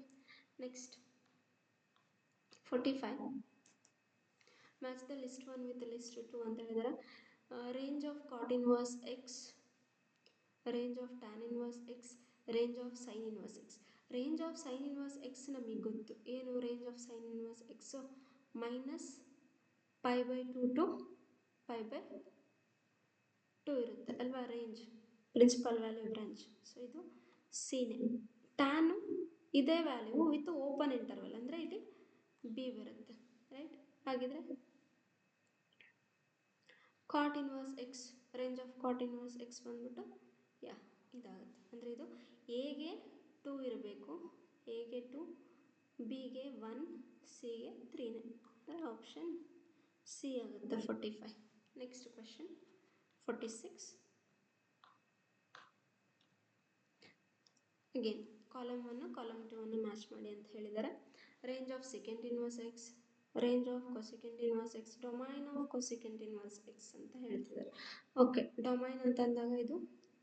next 45. Match the list 1 with list 2 ಅಂತ ಹೇಳಿದರೆ, range of cot inverse x, range of tan inverse x, range of sine inverse x. Range of sine inverse x ನಮಗೆ ಗೊತ್ತು. ಏನು range of sine inverse x? -π/2 to π/2 ಇರುತ್ತೆ ಅಲ್ವಾ range, principal value branch. So ಇದು ಸಿನೇ. Tan ಇದೇ value with open interval, ಅಂದರೆ ಇಲ್ಲಿ ಬಿ ಬರುತ್ತೆ. ರೈಟ್, ಹಾಗಿದ್ರೆ cot inverse x, range of cot inverse x ಬಂದ್ಬಿಟ್ಟು ಇದಾಗುತ್ತೆ. ಅಂದರೆ ಇದು ಎಗೆ 2 ಇರಬೇಕು, ಎಗೆ 2, ಬಿಗೆ 1, ಸಿಗೆ 3ನೇ. ಆಪ್ಷನ್ ಸಿ ಆಗುತ್ತೆ 45. Next question 46. Again column 1 column 2 ಅನ್ನು ಮ್ಯಾಚ್ ಮಾಡಿ ಅಂತ ಹೇಳಿದ್ದಾರೆ. Range of second inverse x, range of cosecant inverse x, domain of cosecant inverse x ಅಂತ ಹೇಳ್ತಿದ್ದಾರೆ. ಓಕೆ, ಡೊಮೈನ್ ಅಂತ ಅಂದಾಗ ಇದು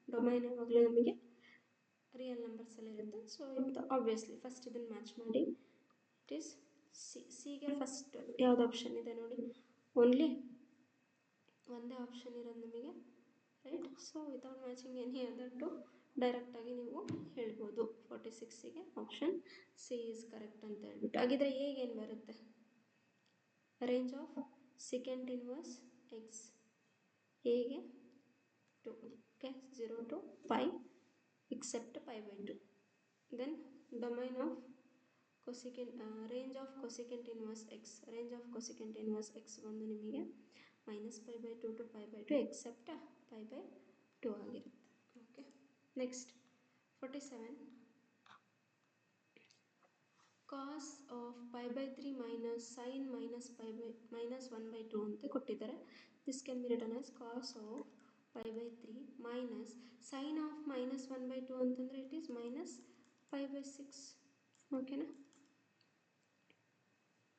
ಡೊಮೈನ್ ಯಾವಾಗಲೂ ನಮಗೆ ರಿಯಲ್ ನಂಬರ್ಸಲ್ಲಿ ಇರುತ್ತೆ. ಸೊ ಇದು ಆಬ್ವಿಯಸ್ಲಿ ಫಸ್ಟ್ ಇದನ್ನು ಮ್ಯಾಚ್ ಮಾಡಿ. It is C. ಸಿಗೆ ಫಸ್ಟ್ ಯಾವ್ದು ಆಪ್ಷನ್ ಇದೆ ನೋಡಿ, ಓನ್ಲಿ ಒಂದೇ ಆಪ್ಷನ್ ಇರೋದು ನಮಗೆ. Right, so without matching any other two ಡೈರೆಕ್ಟಾಗಿ ನೀವು ಹೇಳ್ಬೋದು 46ಗೆ ಆಪ್ಷನ್ ಸಿ ಈಸ್ ಕರೆಕ್ಟ್ ಅಂತ ಹೇಳ್ಬಿಟ್ಟು. ಹಾಗಿದ್ರೆ ಏನು ಬರುತ್ತೆ? Range of second inverse x, ಎಗೆ 2, okay, 0 to π except π/2. Then domain of cosecant, range of cosecant inverse x, range of cosecant inverse x ಬಂದು ನಿಮಗೆ -π/2 to π/2 except π/2 ಆಗಿರುತ್ತೆ. Okay, next 47. cos of π/3 minus sin -1/2 ಅಂತ ಕೊಟ್ಟಿದ್ದಾರೆ. This can be written as cos of π/3 minus sin of -1/2 ಅಂತಂದರೆ it is -π/6. ಓಕೆನಾ?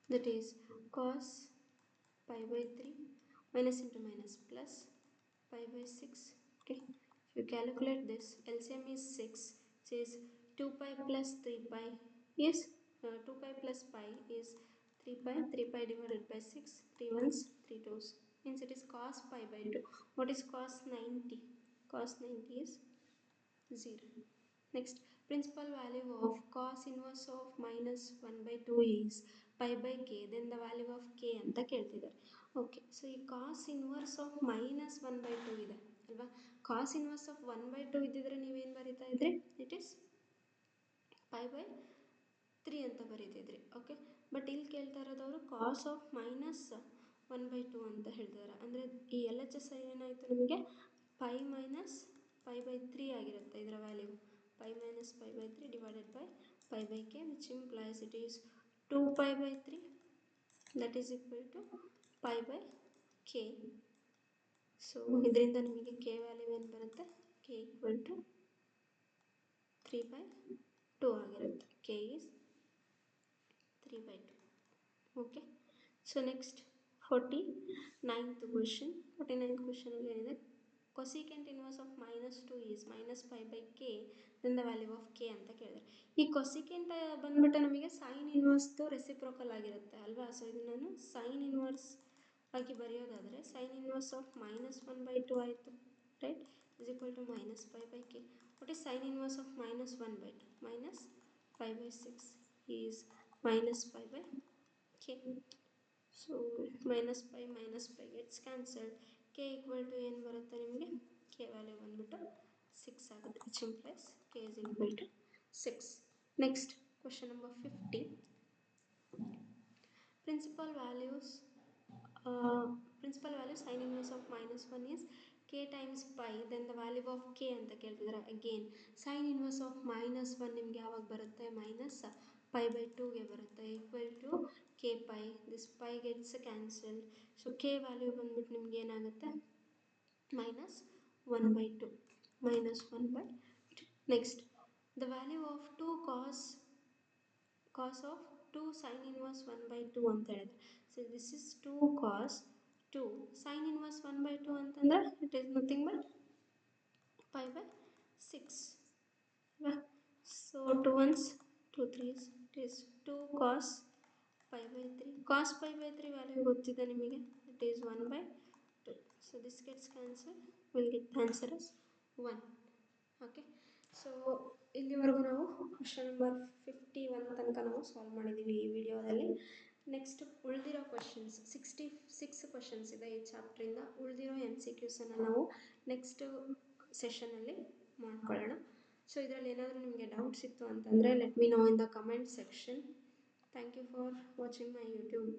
That is cos π/3 minus into minus plus π/6. Okay, if you calculate this, LCM is 6, says 2π plus 3π is 2π plus pi is 3π, 3π divided by 6, 3 ones, 3 twos, means it is cos π/2. What is cos 90? Cos 90 is 0. Next, principal value of cos inverse of -1/2 is π/k, then the value of k ಅಂತ ಕೇಳ್ತಿದ್ದಾರೆ. Okay, so ಈ cos inverse of -1/2 ಇದೆ ಅಲ್ವಾ. cos inverse of 1/2 ಇದ್ದಿದ್ರೆ ನೀವೇನು ಬರೀತಾ ಇದ್ರಿ? It is π/3 ಅಂತ ಬರೀತಿದ್ರಿ. ಓಕೆ, ಬಟ್ ಇಲ್ಲಿ ಕೇಳ್ತಾ ಇರೋದವರು cos of -1/2 ಅಂತ ಹೇಳ್ತಿದ್ದಾರೆ. ಅಂದರೆ ಈ LHS ಏನಾಯಿತು ನಿಮಗೆ π minus π/3 ಆಗಿರುತ್ತೆ ಇದರ value. π minus π/3 divided by π/k, which implies it is 2π/3, that is equal to π/k. So ಇದರಿಂದ ನಿಮಗೆ k ವ್ಯಾಲ್ಯೂ ಏನು ಬರುತ್ತೆ? k equal to 3/2 ಆಗಿರುತ್ತೆ. k is 3/2. Okay, so next 49th question. 49th question ಅಲ್ಲಿ ಏನಿದೆ? cosecant inverse of -2 is -π/k, then the value of k ಅಂತ ಕೇಳಿದ್ರೆ, ಈ cosecant ಬಂದ್ಬಿಟ್ಟು ನಮಗೆ sin inverse ರೆಸಿಪ್ರೋಕಲ್ ಆಗಿರುತ್ತೆ ಅಲ್ವಾ. ಸೊ ಇದು ನಾನು sin inverse ಆಗಿ ಬರೆಯೋದಾದರೆ sin inverse of -1/2 ಆಯಿತು. Right, is equal to -π/k. what is sin inverse of -1/2? -π/6 is -π/k. so -π gets cancelled. k equal to ಏನು ಬರುತ್ತೆ ನಿಮಗೆ? k ವ್ಯಾಲ್ಯೂ ಬಂದ್ಬಿಟ್ಟು 6 ಆಗುತ್ತೆ, which implies k is equal to 6. Next Question number 50. Principal values sin inverse of -1 is k times pi, then the value of k ಅಂತ ಕೇಳ್ತಿದ್ದಾರೆ. Again sin inverse of -1 ನಿಮಗೆ ಯಾವಾಗ ಬರುತ್ತೆ, ಮೈನಸ್ pi by 2ಗೆ ಬರುತ್ತೆ, equal to k pi. This pi gets cancelled. So k value ಬಂದ್ಬಿಟ್ಟು ನಿಮ್ಗೆ ಏನಾಗುತ್ತೆ, -1/2. -1/2. Next the value of 2 cos of 2 sin inverse 1/2 ಅಂತ ಹೇಳಿದ್ರೆ, so this is 2 cos 2 sin inverse 1/2 ಅಂತಂದ್ರೆ it is nothing but pi by 6. So 2 ones 2 3s, it is 2 cos pi by 3. cos pi by 3 value ಗೊತ್ತಿದೆ ನಿಮಗೆ, it is 1/2. so this gets cancelled, we'll get the answer as 1. okay, so ಇಲ್ಲಿವರೆಗೂ ನಾವು question number 51 ತನಕ ನಾವು solve ಮಾಡಿದ್ದೀವಿ ಈ ವಿಡಿಯೋದಲ್ಲಿ. Next ಉಳಿದಿರೋ ಕ್ವಶನ್ಸ್ 66 ಕ್ವಶನ್ಸ್ ಇದೆ ಈ ಚಾಪ್ಟ್ರಿಂದ. ಉಳಿದಿರೋ MCQಸನ್ನು ನಾವು ನೆಕ್ಸ್ಟ್ ಸೆಷನಲ್ಲಿ ಮಾಡ್ಕೊಳ್ಳೋಣ. ಸೊ ಇದರಲ್ಲಿ ಏನಾದರೂ ನಿಮಗೆ ಡೌಟ್ಸ್ ಇತ್ತು ಅಂತಂದರೆ let me know in the comment section. Thank you for watching my YouTube.